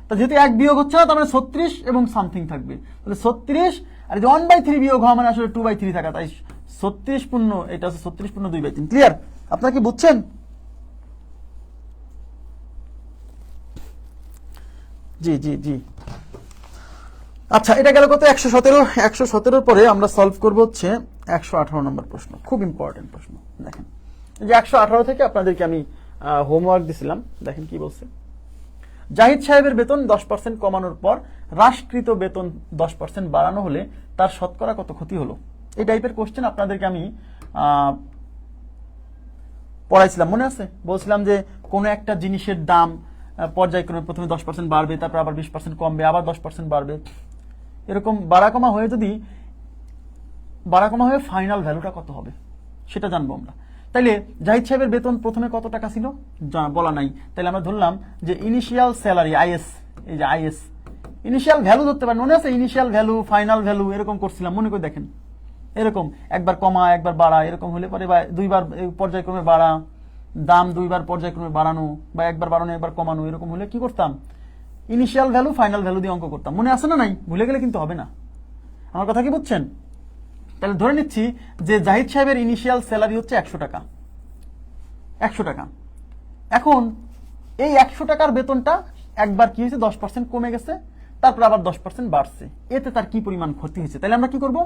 তো যেহেতু 1 বিয়োগ হচ্ছে না, তার মানে 36 এবং সামথিং থাকবে। তাহলে 36 আর যে 1/3 বিয়োগ হওয়া মানে আসলে 2/3 থাকা, তাই 36 পূর্ণ এটা হচ্ছে 36 পূর্ণ 2/3। ক্লিয়ার? আপনারা কি বুঝছেন? জি জি জি। আচ্ছা, এটা গেল কত? 117। 117 পরে আমরা সলভ করব হচ্ছে 118 নম্বর প্রশ্ন, খুব ইম্পর্টেন্ট প্রশ্ন। দেখেন, যে 118 থেকে আপনাদেরকে আমি হোমওয়ার্ক দিছিলাম, দেখেন কি বলছে। জাহিদ সাহেবের বেতন 10% কমানোর পর হ্রাসকৃত বেতন 10% বাড়ানো হলে তার শতকরা কত ক্ষতি হলো? এই টাইপের কোশ্চেন আপনাদেরকে আমি পড়াইছিলাম, মনে আছে? বলছিলাম যে কোনো একটা জিনিসের দাম পর্যায়ক্রমে প্রথমে 10% বাড়বে, তারপর আবার 20% কমবে, আবার 10% বাড়বে, এরকম বাড়া কমা হয়ে যদি ফাইনাল ভ্যালুটা কত হবে সেটা জানবো আমরা। তাইলে জাহিদ সাহেবের বেতন প্রথমে কত টাকা ছিল বলা নাই, তাইলে আমরা ধরলাম যে ইনিশিয়াল স্যালারি আইএস, এই যে আইএস ইনিশিয়াল ভ্যালু ধরতে পারেন, মনে আছে? ইনিশিয়াল ভ্যালু, ফাইনাল ভ্যালু এরকম করছিলাম, মনে করে দেখেন। এরকম একবার কমা একবার বাড়া এরকম হলে পরে, বা 2 বার পর্যায়ক্রমে বাড়া, দাম 2 বার পর্যায়ক্রমে বাড়ানো, বা একবার বাড়ানো একবার কমানো, এরকম হলে কি করতাম? ইনিশিয়াল ভ্যালু ফাইনাল ভ্যালু দিয়ে অঙ্ক করতাম। মনে আছে না? নাই? ভুলে গেলে কিন্তু হবে না। আমার কথা কি বুঝছেন? তাহলে ধরে নিচ্ছি যে জাহিদ সাহেবের ইনিশিয়াল স্যালারি হচ্ছে 100 টাকা। 100 টাকা। এখন এই 100 টাকার বেতনটা একবার কি হয়েছে? 10% কমে গেছে, তারপর আবার 10% বাড়ছে। এতে তার কি পরিমাণ ক্ষতি হয়েছে? তাহলে আমরা কি করব?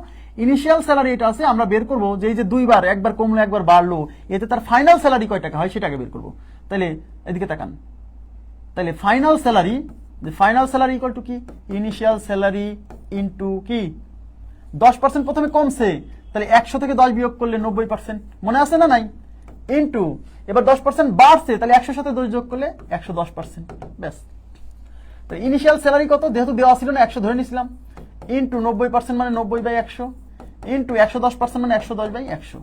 ইনিশিয়াল স্যালারি এটা আছে, আমরা বের করব যে এই যে 2 বার, একবার কমলো একবার বাড়লো, এতে তার ফাইনাল স্যালারি কয় টাকা হয় সেটাকে বের করব। তাহলে এদিকে তাকান, তাহলে ফাইনাল স্যালারি, যে ফাইনাল স্যালারি ইকুয়াল টু কি? ইনিশিয়াল স্যালারি ইনটু কি? 10% প্রথমে কমছে, তাহলে 100 থেকে 10 বিয়োগ করলে 90%, মনে আছে না? নাই? ইনটু এবার 10% বাড়ছে, তাহলে 100 সাথে 10 যোগ করলে 110%। ব্যাস। তো ইনিশিয়াল স্যালারি কত? যেহেতু দেওয়া ছিল না 100 ধরে নিছিলাম, ইনটু 90% মানে 90/100, ইনটু 110% মানে 110/100।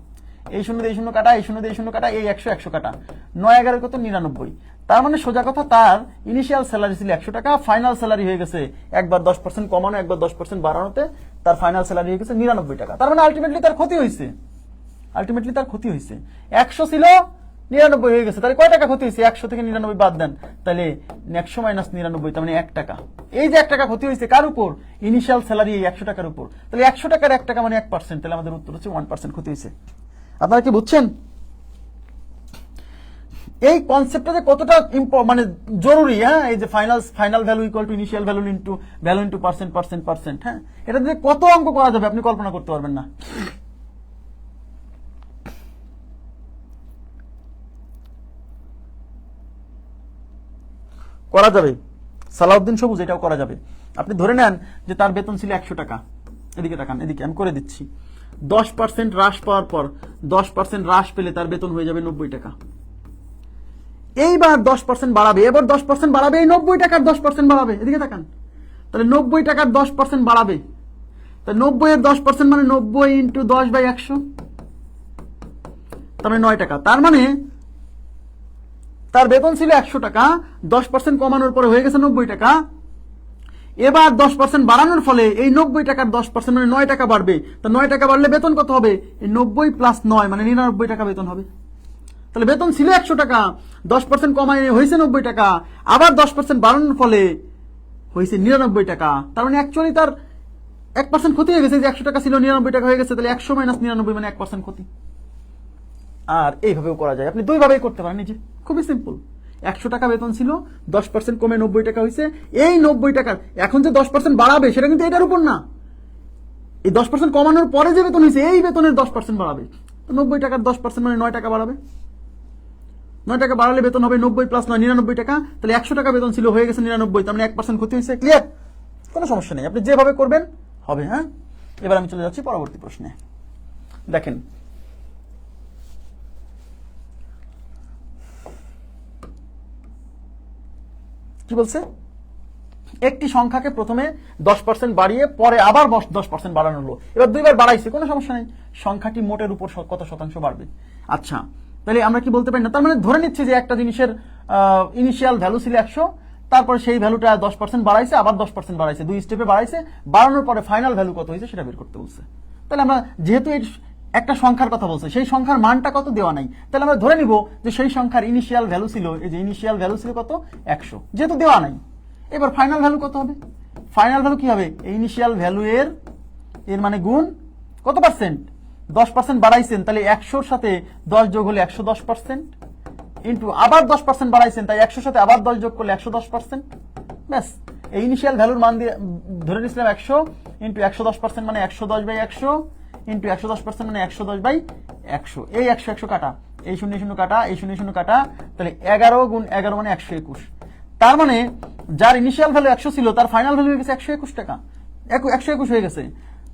এই শূন্য দিয়ে এই শূন্য কাটা, এই শূন্য দিয়ে এই শূন্য কাটা, এই 100 কাটা, 9-11 কত? 99। তার মানে সোজা কথা, তার ইনিশিয়াল স্যালারি ছিল 100 টাকা, ফাইনাল স্যালারি হয়ে গেছে একবার 10% কমানো একবার 10% বাড়ানোতে তার ফাইনাল স্যালারি হয়ে গেছে 99 টাকা। তার মানে আলটিমেটলি তার ক্ষতি হয়েছে, 100 ছিল 99 হয়ে গেছে। তাহলে কয় টাকা ক্ষতি হয়েছে? 100 থেকে 99 বাদ দেন, তাহলে 100 মাইনাস 99, তার মানে 1 টাকা। এই যে 1 টাকা ক্ষতি হয়েছে কার উপর? ইনিশিয়াল স্যালারি এই 100 টাকার উপর। তাহলে 100 টাকার 1 টাকা মানে 1%, তাহলে আমাদের উত্তর হচ্ছে 1% ক্ষতি হয়েছে। আপনারা কি বুঝছেন এই কনসেপ্টটা যে কতটা মানে জরুরি? হ্যাঁ, এই যে final value equal to initial value into percent. হ্যাঁ, এটা দিয়ে কত অঙ্ক করা যাবে আপনি কল্পনা করতে পারবেন না। করা যাবে, সালাউদ্দিন সবুজ, এটাও করা যাবে। আপনি ধরে নেন যে তার বেতন ছিল 100 টাকা, এদিকে তাকান, এদিকে আমি করে দিচ্ছি। 10% হ্রাস পাওয়ার পর 10% হ্রাস পেলে তার বেতন হয়ে যাবে 90 টাকা। এইবার 10% বাড়াবে, এবার 10% বাড়াবে, এই 90 টাকার 10% বাড়াবে, এদিকে তাকান। তাহলে 90 টাকার 10% বাড়াবে, তাহলে 90 এর 10% মানে 90 ইন্টু 10/100, তার মানে 9 টাকা। তার মানে তার বেতন ছিল 100 টাকা, 10% কমানোর পরে হয়ে গেছে 90 টাকা। এবার 10% বাড়ানোর ফলে এই 90 টাকার 10% মানে 9 টাকা বাড়বে। তা 9 টাকা বাড়লে বেতন কত হবে? এই 90 প্লাস 9 মানে 99 টাকা বেতন হবে। তাহলে বেতন ছিল 100 টাকা, 10% কমায় হয়েছে 90 টাকা, আবার 10% বাড়ানোর ফলে হয়েছে 99 টাকা। তার মানে অ্যাকচুয়ালি তার 1% ক্ষতি হয়ে গেছে। যে 100 টাকা ছিল 99 টাকা হয়ে গেছে, তাহলে 100 মাইনাস 99 মানে 1% ক্ষতি। আর এইভাবেও করা যায়, আপনি 2 ভাবেই করতে পারেন। নিজে খুবই সিম্পল। 100 টাকা বেতন ছিল, 10% কমে 90 টাকা হয়েছে। এই 90 টাকার এখন যে 10% বাড়াবে সেটা কিন্তু এটার উপর না, এই 10% কমানোর পরে যে বেতন হয়েছে এই বেতনের 10% বাড়াবে। তো 90 টাকার 10% মানে 9 টাকা বাড়াবে। 9 টাকা বাড়ালে বেতন হবে 90 প্লাস 9 99 টাকা। তাহলে 100 টাকা বেতন ছিল, হয়ে গেছে 99, তার মানে 1% ক্ষতি হয়েছে। ক্লিয়ার? কোনো সমস্যা নেই, আপনি যেভাবে করবেন হবে। হ্যাঁ, এবার আমি চলে যাচ্ছি পরবর্তী প্রশ্নে। দেখেন, কি বলছে? একটি সংখ্যাকে প্রথমে 10% বাড়িয়ে পরে আবার 10% বাড়ানো হলো। এবার 2 বার বাড়াইছে, কোনো সমস্যা নেই। সংখ্যাটি মোটের উপর কত শতাংশ বাড়বে? আচ্ছা, তাহলে আমরা কি বলতে পারি না? তার মানে ধরে নিচ্ছি যে একটা জিনিসের ইনিশিয়াল ভ্যালু ছিল 100, তারপরে সেই ভ্যালুটা 10% বাড়াইছে, আবার 10% বাড়াইছে, 2 স্টেপে বাড়াইছে, বাড়ানোর পরে ফাইনাল ভ্যালু কত হয়েছে সেটা বের করতে বলছে। তাহলে আমরা যেহেতু এই একটা সংখ্যার কথা বলছে, সেই সংখ্যার মানটা কত দেওয়া নাই, তাহলে আমরা ধরে নিব যে সেই সংখ্যার ইনিশিয়াল ভ্যালু ছিল, এই যে ইনিশিয়াল ভ্যালু ছিল কত 100, যেহেতু দেওয়া নাই। এবার ফাইনাল ভ্যালু কত হবে? ফাইনাল ভ্যালু কি হবে? এই ইনিশিয়াল ভ্যালু এর মানে গুণ কত পার্সেন্ট? 10% বাড়াইছেন, তাহলে 100-র সাথে 10 যোগ হলে 110%, ইন্টু আবার 10% বাড়াইছেন, তাই 100-র সাথে আবার 10 যোগ করলে 110%। ব্যাস, এই ইনিশিয়াল ভ্যালুর মান দিয়ে ধরে নিয়েছিলাম 100, ইন্টু 110% মানে 110/100, ইন্টু 110% মানে 110/100। এই 100 কাটা, এই 0 কাটা, এই 0 কাটা, তাহলে 11 গুণ 11 মানে 121। তার মানে যার ইনিশিয়াল ভ্যালু 100 ছিল, তার ফাইনাল ভ্যালু হয়ে গেছে 121 টাকা, 121 হয়ে গেছে।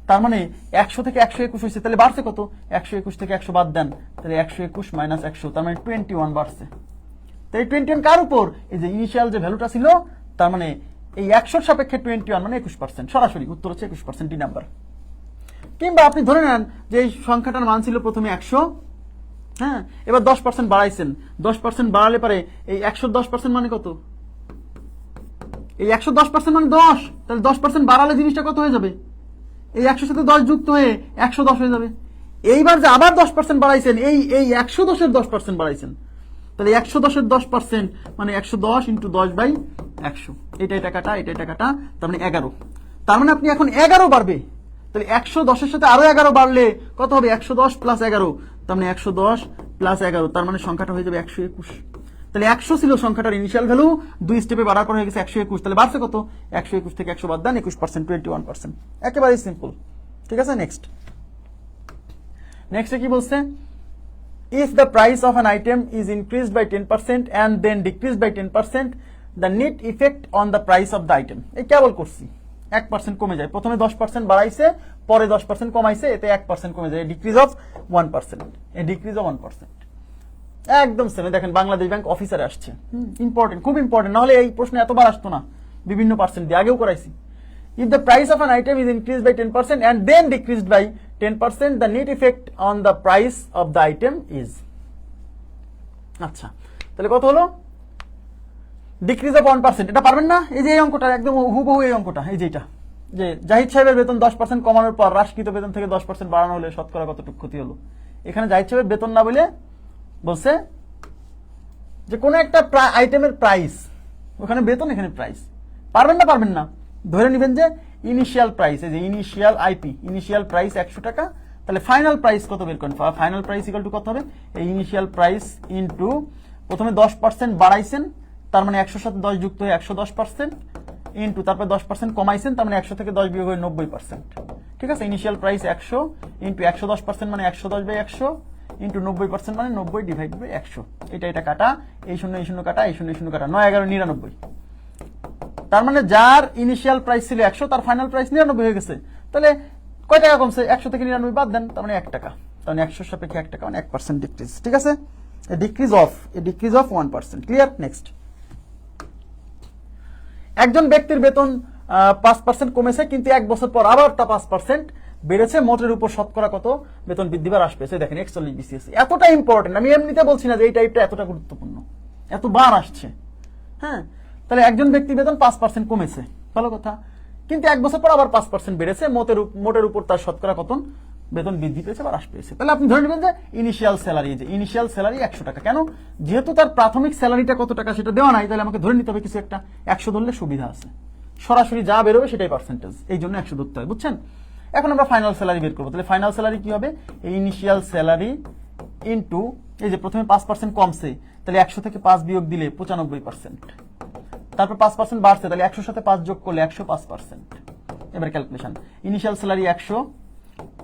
তার মানে 100 থেকে 121 হয়েছে, তাহলে বাড়ছে কত? 121 থেকে 100 বাদ দেন, তাহলে 121 মাইনাস 100, তার মানে 21 বাড়ছে। তো এই 21 কার উপর? এই যে ইনিশিয়াল যে ভ্যালুটা ছিল, তার মানে এই 100-র সাপেক্ষে 21 মানে 21%, সরাসরি উত্তর হচ্ছে 21% ডি নাম্বার। কিংবা আপনি ধরে নেন যে এই সংখ্যাটার মান ছিল প্রথমে 100, হ্যাঁ, এবার 10% বাড়াইছেন, 10% বাড়ালে পারে এই 110% মানে কত? এই 110% মানে 10, তাহলে 10% বাড়ালে জিনিসটা কত হয়ে যাবে? এই 100-র সাথে 10 যুক্ত হয়ে 110 হয়ে যাবে। এইবার যে আবার 10% বাড়াইছেন, এই 110-এর 10% বাড়াইছেন, তাহলে 110-এর 10% মানে 110 ইন্টু 10/100। এটা কাটা, এটা কাটা, তার মানে 11। তার মানে আপনি এখন 11 বাড়বে, তাহলে 110-এর সাথে আরো 11 বাড়লে কত হবে? 110 প্লাস 11, তার মানে 110 প্লাস 11, তার মানে সংখ্যাটা হয়ে যাবে 121। তাহলে 100 ছিল সংখ্যাটার ইনিশিয়াল ভ্যালু, 2 স্টেপে বাড়ার পর হয়ে গেছে 121, তাহলে বাড়ছে কত? 121 থেকে 100 বাদ দেন, 21%, 21%, একেবারেই সিম্পল। ঠিক আছে, নেক্সট কি বলছে? If the price of an item is increased by 10% and then decreased by 10%, the net effect on the price of the item, এই কেবল করছি 1% কমে যায়, প্রথমে 10% বাড়াইছে, পরে 10% কমাইছে, এতে 1% কমে যায়, ডিক্রিজ অফ 1%, এই ডিক্রিজ অফ 1%। একদম সেম, দেখেন বাংলাদেশ ব্যাংক অফিসারে আসছে, ইম্পর্টেন্ট, খুব ইম্পর্টেন্ট, নাহলে এই প্রশ্ন এতবার আসতো না, বিভিন্ন পার্সেন্ট দিয়ে আগেও করাইছি। If the price of an item is increased by 10% and then decreased by 10%, the net effect on the price of the item is, আচ্ছা, তাহলে কত হলো? ডিক্রিজ অফ 1%, এটা পারবেন না? এই যে এই অঙ্কটা একদম হুবহু এই অঙ্কটা, এই যেটা যে জাহিদ সাহেবের বেতন 10% কমানোর পর হ্রাসকৃত বেতন থেকে 10% বাড়ানো হলে শতকরা কতটুকু ক্ষতি হলো। এখানে জাহিদ সাহেবের বেতন না বলে বলছে যে কোনো একটা আইটেমের প্রাইস, ওখানে বেতন, এখানে প্রাইস। পারবেন না? ধরে নেবেন যে ইনিশিয়াল প্রাইস, এই যে ইনিশিয়াল আইপি, ইনিশিয়াল প্রাইস 100 টাকা, তাহলে ফাইনাল প্রাইস কত বের করেন? ফাইনাল প্রাইস ইকুয়াল টু কত হবে? এই ইনিশিয়াল প্রাইস ইনটু প্রথমে 10% বাড়াইছেন, তার মানে 100-র সাথে 10 যুক্ত হয়ে 110%, ইনটু তারপরে 10% কমাইছেন, তার মানে 100 থেকে 10 বিয়োগ হয়ে 90%। ঠিক আছে, ইনিশিয়াল প্রাইস 100 ইনটু 110% মানে 110/100, ইন্টু 90% মানে 90/100। এটা কাটা, এই 0 কাটা, এই 0 কাটা, 9 11 99। তার মানে যার ইনিশিয়াল প্রাইস ছিল 100, তার ফাইনাল প্রাইস 99 হয়ে গেছে। তাহলে কয় টাকা কমছে? 100 থেকে 99 বাদ দেন, তার মানে 1 টাকা, তার মানে 100-র সাপেক্ষে 1 টাকা, মানে 1% ডিক্রিজ। ঠিক আছে, ডিক্রিজ অফ 1%। ক্লিয়ার? নেক্সট, একজন ব্যক্তির বেতন 5% কমেছে, কিন্তু 1 বছর পর আবার তা 5% বেড়েছে, মোটের উপর শতকরা কত বেতন বৃদ্ধি বা হ্রাস পেয়েছে? দেখেন 41 BCS, এতটা ইম্পর্টেন্ট, আমি এমনিতে বলছি না যে এই টাইপটা এতটা গুরুত্বপূর্ণ, এতবার আসছে। হ্যাঁ, তাহলে একজন ব্যক্তির বেতন 5% কমেছে, ভালো কথা, কিন্তু 1 বছর পর আবার 5% বেড়েছে, মোটের উপর তার শতকরা কত বেতন বৃদ্ধি পেয়েছে বা হ্রাস পেয়েছে। তাহলে আপনি ধরে নেবেন যে ইনিশিয়াল স্যালারি, যে ইনিশিয়াল স্যালারি 100 টাকা। কেন? যেহেতু তার প্রাথমিক স্যালারিটা কত টাকা সেটা দেওয়া নাই, তাহলে আমাকে ধরে নিতে হবে কিছু একটা। 100 ধরলে সুবিধা আছে, সরাসরি যা বেরোবে সেটাই পার্সেন্টেজ, এই জন্য 100 ধরতে হয়, বুঝছেন? এখন আমরা ফাইনাল স্যালারি বের করবো। তাহলে ফাইনাল স্যালারি কি হবে? এই ইনিশিয়াল স্যালারি ইনটু, এই যে প্রথমে 5% কমছে, তাহলে 100 থেকে 5 বিয়োগ দিলে 95%, তারপর 5% বাড়ছে, তাহলে 100-র সাথে 5 যোগ করলে 105%। এবার ক্যালকুলেশন, ইনিশিয়াল স্যালারি 100,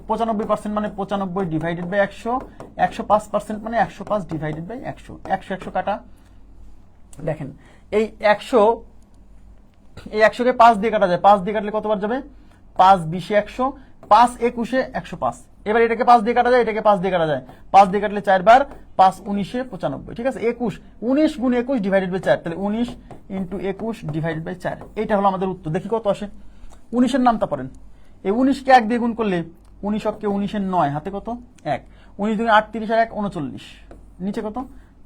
95% মানে 95/100, 105% মানে 105 ডিভাইডেড বাই 100, 100 কাটা। দেখেন এই 100-কে 5 দিয়ে কাটা যায়, 5 দিয়ে কাটলে কতবার যাবে? 5 20 100, 5 21 105। এবার এটাকে 5 দিয়ে কাটা যায়, এটাকে 5 দিয়ে কাটা যায়, 5 দিয়ে কাটলে 4 বার, 5 19 95। ঠিক আছে, 19 গুণ 21 ডিভাইডেড বাই 4, তাহলে 19 ইন্টু 21 ডিভাইডেড বাই 4, এইটা হলো আমাদের উত্তর। দেখি কত আসে। 19-এর নামটা পড়েন, এই 19-কে 1 দিয়ে গুণ করলে 19-কে 19-এর 9, হাতে কত? 1, 19 2 8 30 আর 1 39, নিচে কত?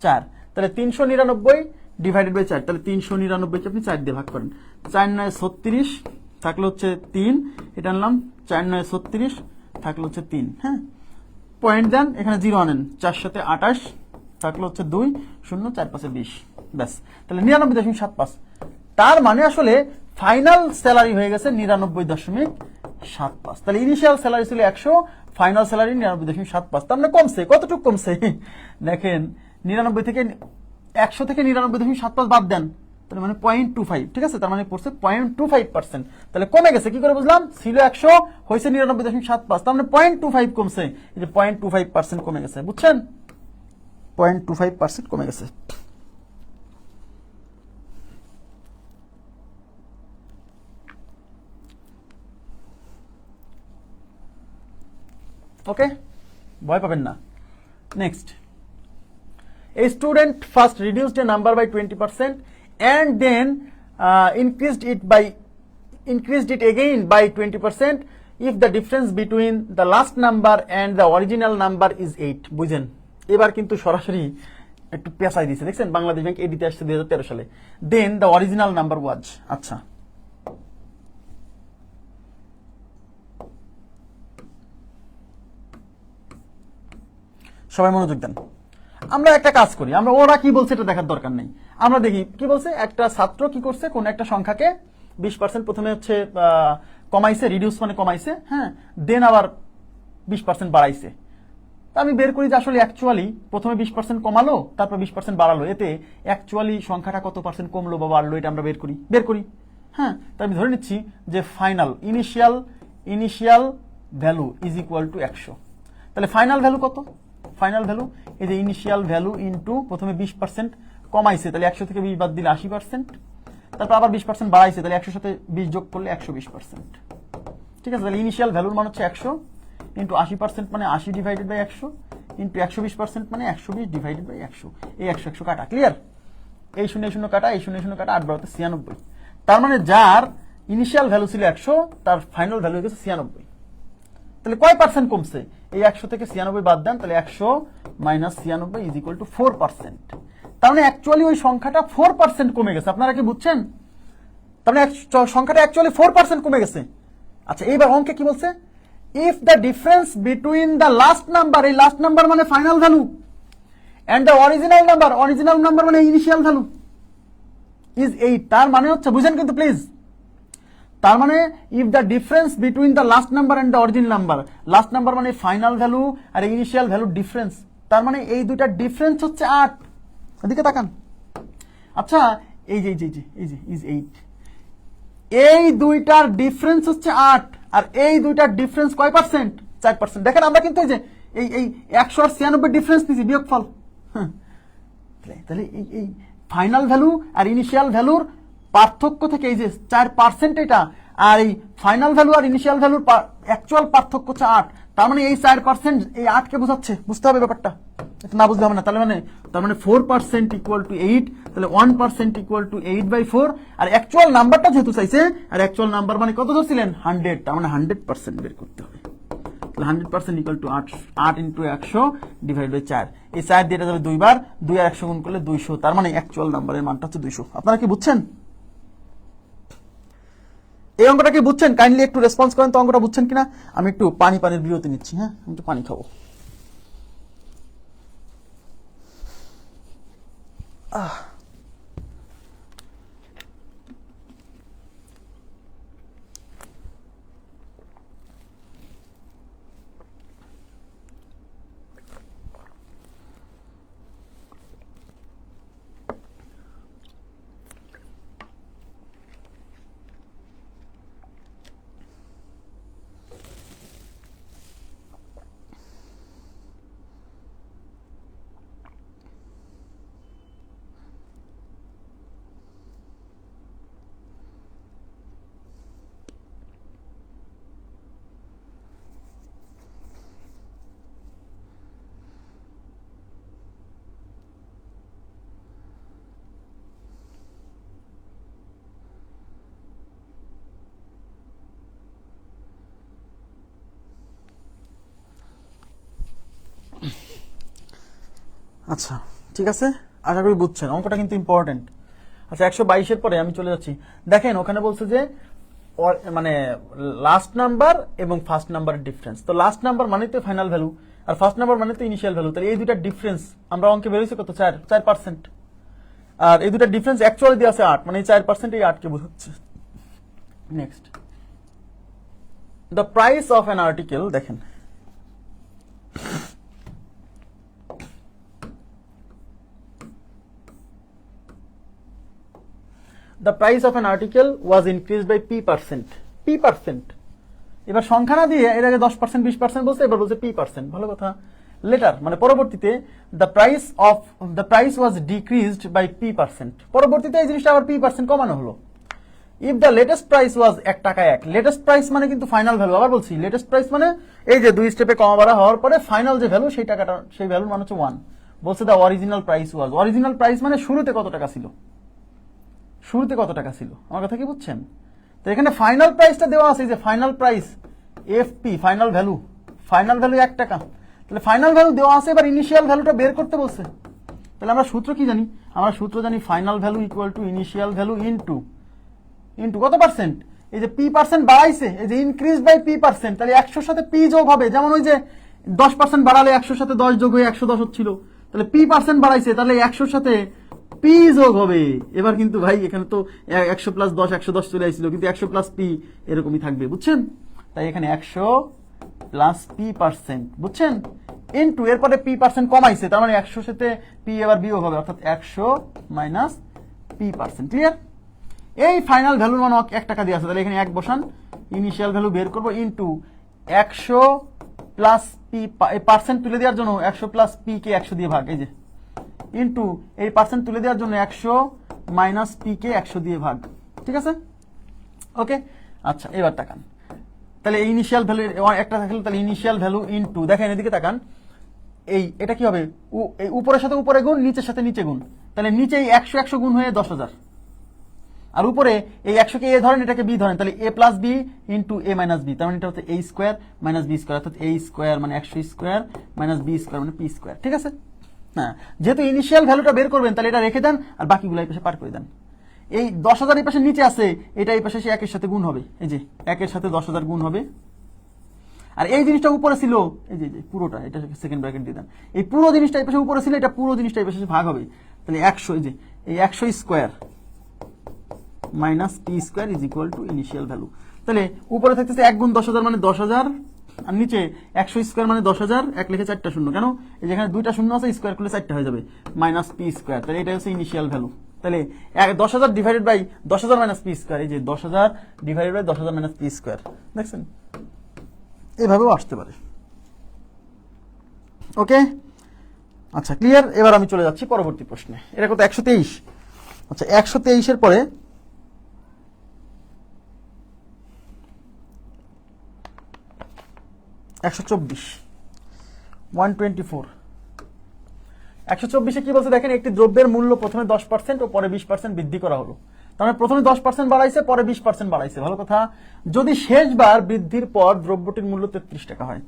4, তাহলে 399 ডিভাইডেড বাই 4, তাহলে 399 কে আপনি 4 দিয়ে ভাগ করেন, 4 9 36 থাকলে হচ্ছে 3, এটা আনলাম 4 9 36 থাকলে হচ্ছে 3, হ্যাঁ পয়েন্ট দেন, এখানে 0 আনেন, 4 সাথে 28 থাকলে হচ্ছে 2, 0 4 5 20, ব্যাস, তাহলে 99.75। তার মানে আসলে ফাইনাল স্যালারি হয়ে গেছে 99.75। তাহলে ইনিশিয়াল স্যালারি ছিল 100, ফাইনাল স্যালারি 99.75। তার মানে কমছে, কতটুকু কমছে দেখেন, 99 থেকে 100 থেকে 99.75 বাদ দেন, তাহলে মানে 0.25, ঠিক আছে, তার মানে পড়ছে 0.25%। তাহলে কমে গেছে, কি করে বুঝলাম, ছিল 100 হয়েছে 99.75, তার মানে 0.25 কমছে, এই যে 0.25% কমে গেছে, বুঝছেন, 0.25% কমে গেছে। ওকে, ভয় পাবেন না। Next, a student first reduced a number by 20% and then increased it again by 20% if the difference between the last number and the original number is 8। বুঝেন, এবার কিন্তু সরাসরি একটু পেশায় দিয়েছে, দেখছেন, বাংলাদেশ ব্যাংক এডিতে আসছে 2013 সালে। দেন দ্য অরিজিনাল নাম্বার ওয়াজ, আচ্ছা সবাই মনোযোগ দেন। আমরা একটা কাজ করি, আমরা ওরা কি বলছে এটা দেখার দরকার নেই, আমরা দেখি কি বলছে। একটা ছাত্র কি করছে, কোন একটা সংখ্যাকে 20% প্রথমে হচ্ছে কমাইছে, রিডিউস মানে কমাইছে, হ্যাঁ, দেন আবার 20% বাড়াইছে। তা আমি বের করি যে আসলে অ্যাকচুয়ালি প্রথমে 20% কমালো, তারপর 20% বাড়ালো, এতে অ্যাকচুয়ালি সংখ্যাটা কত পার্সেন্ট কমলো বা বাড়লো, এটা আমরা বের করি, হ্যাঁ। তাই আমি ধরে নিচ্ছি যে final initial value is equal two 100। তাহলে ফাইনাল ভ্যালু কত, ফাইনাল ভ্যালু এই যে ইনিশিয়াল ভ্যালু ইনটু প্রথমে 20% কমাইছে, তাহলে 100 থেকে 20 বাদ দিলে 80%, তারপর আবার 20% বাড়াইছে, তাহলে 100 সাথে 20 যোগ করলে 120%, ঠিক আছে। তাহলে ইনিশিয়াল ভ্যালুর মান হচ্ছে 100 ইন্টু 80% মানে 80 ডিভাইডেড বাই 100 ইন্টু 120% মানে 120 ডিভাইডেড বাই 100, এই 100 কাটা, ক্লিয়ার, এই 0 0 কাটা, এই 0 0 কাটা, 8 12 96। তার মানে যার ইনিশিয়াল ভ্যালু ছিল 100, তার ফাইনাল ভ্যালু হয়ে গেছে 96। তাহলে কয় পার্সেন্ট কমছে, এই 100 থেকে 96 বাদ দেন, তাহলে 100 মাইনাস 96 ইজ ইকুয়াল টু 4%। তার মানে অ্যাকচুয়ালি ওই সংখ্যাটা 4% কমে গেছে, আপনারা কি বুঝছেন, তার মানে সংখ্যাটা অ্যাকচুয়ালি 4% কমে গেছে। আচ্ছা, এইবার অঙ্কে কি বলছে, if the difference between the last number, এই লাস্ট নাম্বার মানে final value, and the original number মানে ইনিশিয়াল ভ্যালু ইজ 8। তার মানে হচ্ছে, বুঝেন কিন্তু প্লিজ, তার মানে if the difference between the last number and the original number, last number মানে ফাইনাল ভ্যালু আর ইনিশিয়াল ভ্যালু ডিফারেন্স, তার মানে এই দুইটার ডিফারেন্স হচ্ছে 8। এদিকে তাকান, আচ্ছা এই যে ইজ 8, এই দুইটার ডিফারেন্স হচ্ছে 8, আর এই দুইটার ডিফারেন্স কয় পার্সেন্ট, 4%। দেখেন আমরা কিন্তু এই যে এই 100 আর 96 ডিফারেন্স নিছি, বিয়োগফল, তাহলে এই ফাইনাল ভ্যালু আর ইনিশিয়াল ভ্যালুর পার্থক্য থেকে এই যে 4% এটা, আর এই ফাইনাল ভ্যালু আর ইনিশিয়াল ভ্যালুর অ্যাকচুয়াল পার্থক্য হচ্ছে 8। তার মানে এই 4% এই 8 কে বোঝাচ্ছে, বুঝতে হবে ব্যাপারটা, এটা না বুঝলে হবে না। তার মানে 4% ইকুয়াল টু 8, তাহলে 1% ইকুয়াল টু 8/4, আর অ্যাকচুয়াল নাম্বারটা যেহেতু চাইছে, আর অ্যাকচুয়াল নাম্বার মানে কত ধরছিলেন 100, তার মানে 100% বের করতে হবে। 100% equal to 8 into 100 divide by 4, এই 4 দিয়ে এটা যাবে 2 বার, 2 আর 100 গুণ করলে 200, তার মানে অ্যাকচুয়াল নাম্বারের মানটা হচ্ছে 200। আপনারা কি বুঝছেন, এই অঙ্কটা কি বুঝছেন? কাইন্ডলি একটু রেসপন্স করেন তো, অঙ্কটা বুঝছেন কিনা। আমি একটু পানির বিরতি নিচ্ছি, হ্যাঁ, আমি একটু পানি খাবো। আচ্ছা ঠিক আছে, আশা করি বুঝছেন, অঙ্কটা কিন্তু ইম্পর্টেন্ট। আচ্ছা 122-এর পরে আমি চলে যাচ্ছি। দেখেন ওখানে বলছে যে মানে লাস্ট নাম্বার এবং ফার্স্ট নাম্বারের ডিফারেন্স। তো লাস্ট নাম্বার মানে তো ফাইনাল ভ্যালু, আর ফার্স্ট নাম্বার মানে তো ইনিশিয়াল ভ্যালু। তাহলে এই দুইটার ডিফারেন্স আমরা অঙ্কে বেরোইছে কত, 4%। আর এই দুইটার ডিফারেন্স অ্যাকচুয়ালি দিয়ে আছে 8, মানে এই 4% এই 8 কে বোঝাচ্ছে। Next, the price of an article, দেখেন the price of an article was increased by p%. p%, এবার সংখ্যা না দিয়ে এর আগে 10% 20% বলছে, এবার বলছে p%। ভালো কথা। লেটার মানে পরবর্তীতে the price was decreased by p%, পরবর্তীতে এই জিনিসটা আবার p% কমানো হলো। if the latest price was 1 টাকা 1, লেটেস্ট প্রাইস মানে কিন্তু ফাইনাল ভ্যালু। আবার বলছি লেটেস্ট প্রাইস মানে এই যে 2 স্টেপে কমা বাড়া হওয়ার পরে ফাইনাল যে ভ্যালু সেই টাকাটা, সেই ভ্যালুর মান হচ্ছে 1। বলছে the original price was, original price মানে শুরুতে কত টাকা ছিল, শুরুতে কত টাকা ছিল, আমার কথা কি বুঝছেন? তো এখানে ফাইনাল প্রাইসটা দেওয়া আছে, যে final price FP, final value 1 টাকা। তাহলে ফাইনাল ভ্যালু দেওয়া আছে, এবার ইনিশিয়াল ভ্যালুটা বের করতে বলছে। তাহলে আমরা সূত্র কি জানি? আমরা সূত্র জানি final value equal to initial value into কত পার্সেন্ট, এই যে p% বাড়াইছে, এই যে ইনক্রিজ বাই p%, তাহলে 100-র সাথে p যোগ হবে। যেমন ওই যে 10% বাড়ালে 100-র সাথে 10 যোগ হয়ে 110 হচ্ছিল, তাহলে p% বাড়াইছে, তাহলে 100-র সাথে p যোগ হবে। এবার কিন্তু ভাই এখানে তো 100 প্লাস 10 110 চলে আসছিল, কিন্তু 100 প্লাস p এরকমই থাকবে, বুঝছেন? তাই এখানে 100 প্লাস p%, বুঝছেন? ইনটু এরপরে p% কমাইছে, তার মানে 100-র সাথে p এবার বিয়োগ হবে, অর্থাৎ 100 মাইনাস p%। ক্লিয়ার? এই ফাইনাল ভ্যালুর মান 1 টাকা দিয়ে আছে, তাহলে এখানে 1 বসান, ইনিশিয়াল ভ্যালু বের করবো, ইনটু 100 প্লাস পি, এই পার্সেন্ট তুলে দেওয়ার জন্য 100 প্লাস পি কে 100 দিয়ে ভাগ, এই যে ইনটু এই পার্সেন্ট তুলে দেওয়ার জন্য 100 মাইনাস পি কে 100 দিয়ে ভাগ। ঠিক আছে, ওকে। আচ্ছা এবার তাকান, তাহলে এই ইনিশিয়াল ভ্যালু একটা থাকলে, তাহলে ইনিশিয়াল ভ্যালু ইনটু, দেখেন এদিকে তাকান, এটা কি হবে, এই উপরের সাথে উপরে গুণ, নিচের সাথে নিচে গুণ, তাহলে নিচে এই 100 গুণ হয়ে 10,000, আর উপরে এই 100 কে এ ধরেন, এটাকে বি ধরেন, তাহলে এ প্লাস বি ইন্টু এ মাইনাস বি, তার মানে এটা হচ্ছে এ স্কোয়ার মাইনাস বি স্কোয়ার, অর্থাৎ এ স্কোয়ার মানে 100 স্কোয়ার মাইনাস বি স্কোয়ার মানে পি স্কোয়ার। ঠিক আছে, হ্যাঁ, যেহেতু ইনিশিয়াল ভ্যালুটা বের করবেন, তাহলে এটা রেখে দেন আর বাকিগুলো এই পাশে পার করে দেন। এই 10,000 এই পাশে নিচে আছে, এটা এই পাশে 1-এর সাথে গুণ হবে, এই যে 1-এর সাথে 10,000 গুণ হবে। আর এই জিনিসটা উপরে ছিল, এই যে পুরোটা, এটা সেকেন্ড ব্র্যাকেট দিয়ে দেন, এই পুরো জিনিসটা এই পাশে উপরে ছিল, এটা পুরো জিনিসটা এই পাশে ভাগ হবে, তাহলে 100, এই যে এই 100 square minus P square is equal to initial value. তাহলে উপরে থাকতেছে 1 গুণ 10,000 মানে 10,000, আর নিচে 100 স্কোয়ার মানে 10,000, 1 লিখে 4টা শূন্য, কেন এই যেখানে 2টা শূন্য আছে, স্কোয়ার করলে 4টা হয়ে যাবে, মাইনাস পি স্কোয়ার। তাহলে এটা হচ্ছে ইনিশিয়াল ভ্যালু। তাহলে 10,000 divided by 10,000 minus P square, এই যে 10,000 divided by 10,000 minus P square, দেখছেন? এভাবেও আসতে পারে। ওকে, আচ্ছা ক্লিয়ার। এবার আমি চলে যাচ্ছি পরবর্তী প্রশ্নে। এটা কত, 123। আচ্ছা 123-এর পরে 124, 124। 124-এ কি বলছে দেখেন, একটি দ্রব্যের মূল্য প্রথমে 10% ও পরে 20% বৃদ্ধি করা হলো। তার মানে প্রথমে 10% বাড়াইছে, পরে 20% বাড়াইছে। ভালো কথা। যদি শেষবার বৃদ্ধির পর দ্রব্যটির মূল্য 33 টাকা হয়,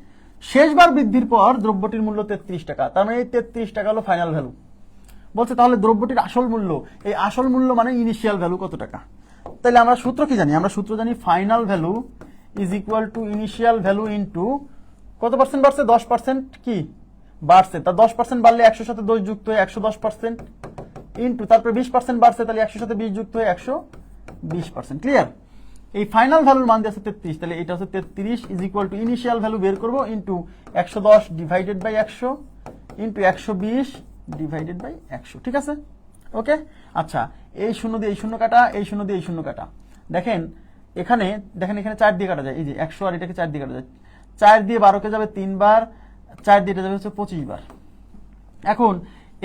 শেষবার বৃদ্ধির পর দ্রব্যটির মূল্য 33 টাকা, তার মানে এই 33 টাকা হলো ফাইনাল ভ্যালু। বলছে তাহলে দ্রব্যটির আসল মূল্য, এই আসল মূল্য মানে ইনিশিয়াল ভ্যালু কত টাকা। তাহলে আমরা সূত্র কি জানি? আমরা সূত্র জানি final value is equal to initial value into কত পার্সেন্ট বাড়ছে, 10% কি বাড়ছে, তার 10% বাড়লে 100-র সাথে 2 যুক্ত হয়ে 110%, ইনটু তারপরে 20% বাড়ছে, তাহলে 100-র সাথে 20 যুক্ত হয়ে 120%। ক্লিয়ার? এই ফাইনাল ভ্যালুর মান দিয়ে আছে 33, তাহলে এটা হচ্ছে 33 is equal to initial value বের করবো into 110 divided by 100 into 120 divided by 100। ঠিক আছে, ওকে। আচ্ছা এই শূন্য দিয়ে এই শূন্য কাটা, এই শূন্য দিয়ে এই শূন্য কাটা। দেখেন এখানে 4 দিয়ে কাটা যায়, এই যে 100 আর এটাকে 4 দিয়ে কাটা যায়, 4 দিয়ে 12কে যাবে 3 বার, 4 দিয়ে এটা যাবে হচ্ছে 25 বার। এখন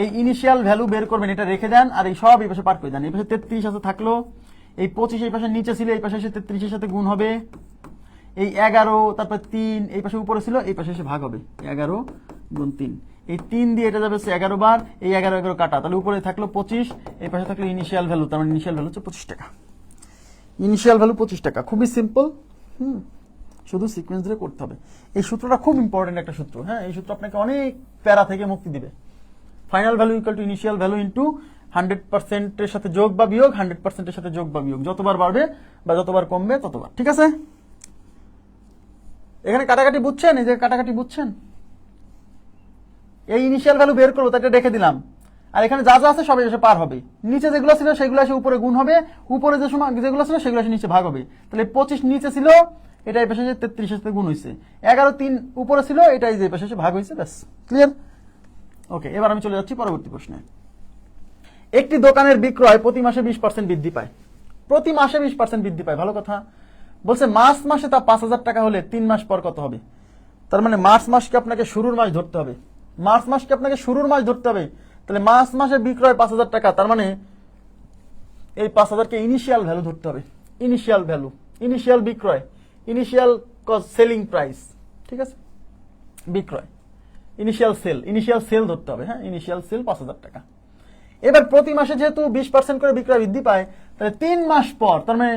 এই ইনিশিয়াল ভ্যালু বের করবেন, এটা রেখে দেন আর এই সব এই পাশে পার করে দেন। এই পাশে 33 আছে থাকলো, এই 25 এই পাশে নিচে ছিল, এই পাশে এসে 33-এর সাথে গুণ হবে, এই 11 তারপর 3 এই পাশে উপরে ছিল, এই পাশে এসে ভাগ হবে, 11 গুণ 3, এই 3 দিয়ে এটা যাবে 11 বার, এই 11 কাটা, তাহলে উপরে থাকলো 25, এই পাশে থাকলো ইনিশিয়াল ভ্যালু, তার মানে ইনিশিয়াল ভ্যালু হচ্ছে 25 টাকা। ইনিশিয়াল ভ্যালু 25 টাকা, খুবই সিম্পল। শুধু সিকোয়েন্স ধরে করতে হবে। এই সূত্রটা খুব ইম্পর্টেন্ট একটা সূত্র, হ্যাঁ, এই সূত্র আপনাকে অনেক প্যারা থেকে মুক্তি দিবে। Final value equal to initial value into 100%-এর সাথে যোগ বা বিয়োগ 100%-এর সাথে যোগ বা বিয়োগ, যতবার বাড়বে বা যতবার কমবে ততবার। ঠিক আছে, এখানে কাটাকাটি বুঝছেন? এই যে কাটাকাটি বুঝছেন? এই ইনিশিয়াল ভ্যালু বের করবো, তাই রেখে দিলাম। আর এখানে যা যা আছে সবাই এসে পার হবে, নিচে যেগুলো ছিল সেগুলো এসে উপরে গুণ হবে, উপরে যে সময় যেগুলো ছিল সেগুলো এসে নিচে ভাগ হবে। তাহলে 25 নিচে ছিল, এটা এই পাশে 33 এর সাথে গুণ হয়েছে, 11 উপরে ছিল, এটা এই যে পাশে এসে ভাগ হয়েছে, ব্যাস ক্লিয়ার। ওকে, এবার আমি চলে যাচ্ছি পরবর্তী প্রশ্নে। একটি দোকানের বিক্রয় প্রতি মাসে 20% বৃদ্ধি পায়, প্রতি মাসে 20% বৃদ্ধি পায়, ভালো কথা। বলছে মার্চ মাসে তা 5,000 টাকা হলে 3 মাস পর কত হবে? তার মানে মার্চ মাসকে আপনাকে শুরুর মাস ধরতে হবে, মার্চ মাসকে আপনাকে শুরুর মাস ধরতে হবে। তাহলে মার্চ মাসে বিক্রয় 5,000 টাকা, তার মানে এই 5,000-কে ইনিশিয়াল ভ্যালু ধরতে হবে, ইনিশিয়াল ভ্যালু, ইনিশিয়াল বিক্রয়, ইনিশিয়াল সেলিং প্রাইস। ঠিক আছে, বিক্রয় ইনিশিয়াল সেল ধরতে হবে। হ্যাঁ, ইনিশিয়াল সেল 5,000 টাকা। এবার প্রতি মাসে যেহেতু 20% করে বিক্রয় বৃদ্ধি পায়, তাহলে 3 মাস পর, তার মানে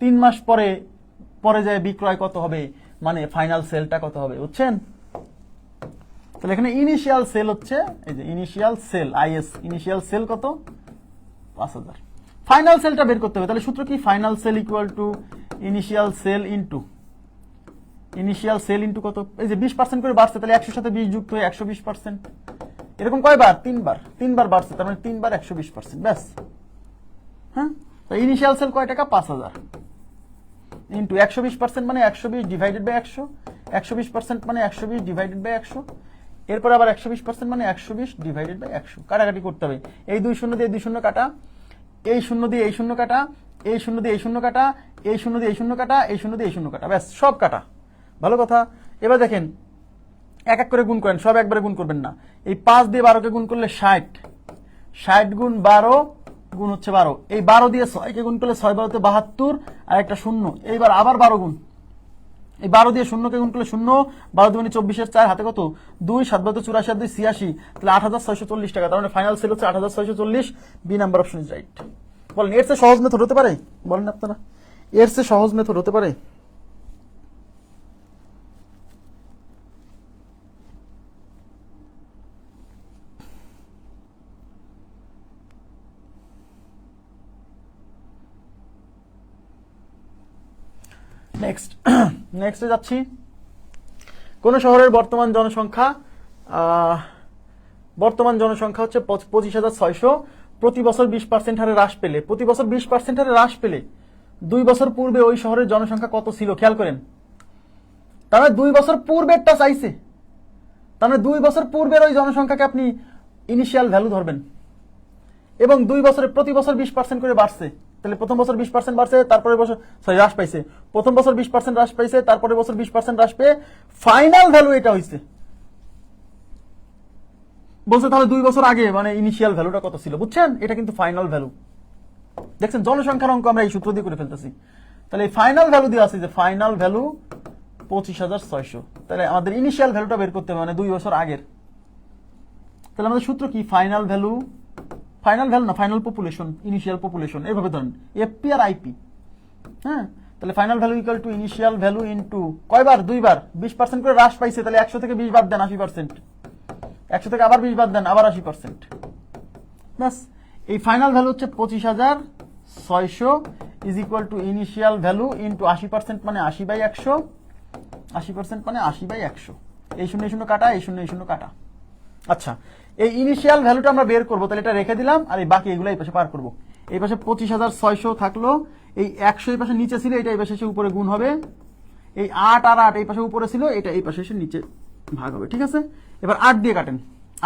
3 মাস পরে পরে যায় বিক্রয় কত হবে, মানে ফাইনাল সেলটা কত হবে, বুঝছেন? তাহলে এখানে ইনিশিয়াল সেল হচ্ছে এই যে initial sale, is, initial sale কত? 5,000। ফাইনাল সেলটা বের করতে হবে, তাহলে সূত্র কি? Final sale equal to initial sale into কত? এই যে 20% করে বাড়ছে, তাহলে 100 সাথে 20 যুক্ত হয়ে 120%। এরকম কয়বার? 3বার বাড়ছে, তার মানে 3 বার 120%, ব্যাস। হ্যাঁ, তো ইনিশিয়াল সেল কয় টাকা? 5,000 ইন্টু 120% মানে 120 ডিভাইডেড বাই 100, 120% মানে 120 ডিভাইডেড বাই 100, এরপর আবার 120% মানে 120 ডিভাইডেড বাই 100। কাটাকাটি করতে হবে, এই 2 শূন্য দিয়ে 2 শূন্য কাটা, এই শূন্য দিয়ে এই শূন্য কাটা, এই শূন্য দিয়ে এই শূন্য কাটা, এই শূন্য দিয়ে এই শূন্য কাটা, এই শূন্য দিয়ে এই শূন্য কাটা, ব্যাস সব কাটা, ভালো কথা। এবার দেখেন এক এক করে গুণ করেন, সব একবারে গুণ করবেন না। এই 5 দিয়ে 12-কে গুণ করলে 60, 60 গুণ 12 গুণ হচ্ছে 12, এই 12 দিয়ে 6-কে গুণ করলে 6 12 72 আর একটা শূন্য, এইবার আবার 12 গুণ, এই 12 দিয়ে 0-কে গুণ করলে 0, 12 দুগুণে 24 4 হাতে কত? 2, 7 12 84 আর 2 86, তাহলে 8,640 টাকা। তার মানে ফাইনাল সেল হচ্ছে 8,640, B number option is right. বলেন এর চেয়ে সহজ মেথড হতে পারে? বলেন আপনারা, এর চেয়ে সহজ মেথড হতে পারে? নেক্সটে যাচ্ছি। কোন শহরের বর্তমান জনসংখ্যা হচ্ছে 25,600, প্রতি বছর 20% হারে হ্রাস পেলে, প্রতি বছর 20% হারে হ্রাস পেলে 2 বছর পূর্বে ওই শহরের জনসংখ্যা কত ছিল? খেয়াল করেন, তার মানে 2 বছর পূর্বেরটা চাইছে, তার মানে 2 বছর পূর্বের ওই জনসংখ্যাকে আপনি ইনিশিয়াল ভ্যালু ধরবেন, এবং 2 বছরে প্রতি বছর 20% করে বাড়ছে, তাহলে প্রথম বছর 20% বাড়ছে, তারপরে বছর হ্রাস পাইছে, প্রথম বছর 20% হ্রাস পাইছে, তারপরে বছর 20% হ্রাস পেয়ে ফাইনাল ভ্যালু এটা হইছে। বলছে তাহলে 2 বছর আগে মানে ইনিশিয়াল ভ্যালুটা কত ছিল, বুঝছেন? এটা কিন্তু ফাইনাল ভ্যালু। দেখছেন জনসংখ্যার অঙ্ক আমরা এই সূত্র দিয়ে করে ফেলতেছি। তাহলে এই ফাইনাল ভ্যালু দিয়ে আছে যে ফাইনাল ভ্যালু 25,600, তাহলে আমাদের ইনিশিয়াল ভ্যালুটা বের করতে হবে, মানে 2 বছর আগের। তাহলে আমাদের সূত্র কি? ফাইনাল ভ্যালু না, ফাইনাল পপুলেশন, ইনিশিয়াল পপুলেশন, এইভাবে ধরেন এফপি আর আইপি। হ্যাঁ, তাহলে final value equal to initial value into কয়বার? 2 বার, 20% করে হ্রাস পাইছে, তাহলে 100 থেকে 20 বাদ দেন 80%, 100 থেকে আবার 20 বাদ দেন আবার 80%, বাস। এই ফাইনাল ভ্যালু হচ্ছে 25,600 is equal to initial value into 80% মানে 80/100, 80% মানে 80/100, এই শূন্য শূন্য কাটা, এই শূন্য শূন্য কাটা। আচ্ছা, এই ইনিশিয়াল ভ্যালুটা আমরা বের করবো, তাহলে এটা রেখে দিলাম, আর এই বাকি এগুলো এই পাশে পার করবো। এই পাশে 25,600 থাকলো, এই 100 এই পাশে নিচে ছিল, এটা এই পাশে এসে উপরে গুণ হবে, এই 8 আর 8 এই পাশে উপরে ছিল, এটা এই পাশে এসে নিচে ভাগ হবে। ঠিক আছে, এবার 8 দিয়ে কাটেন,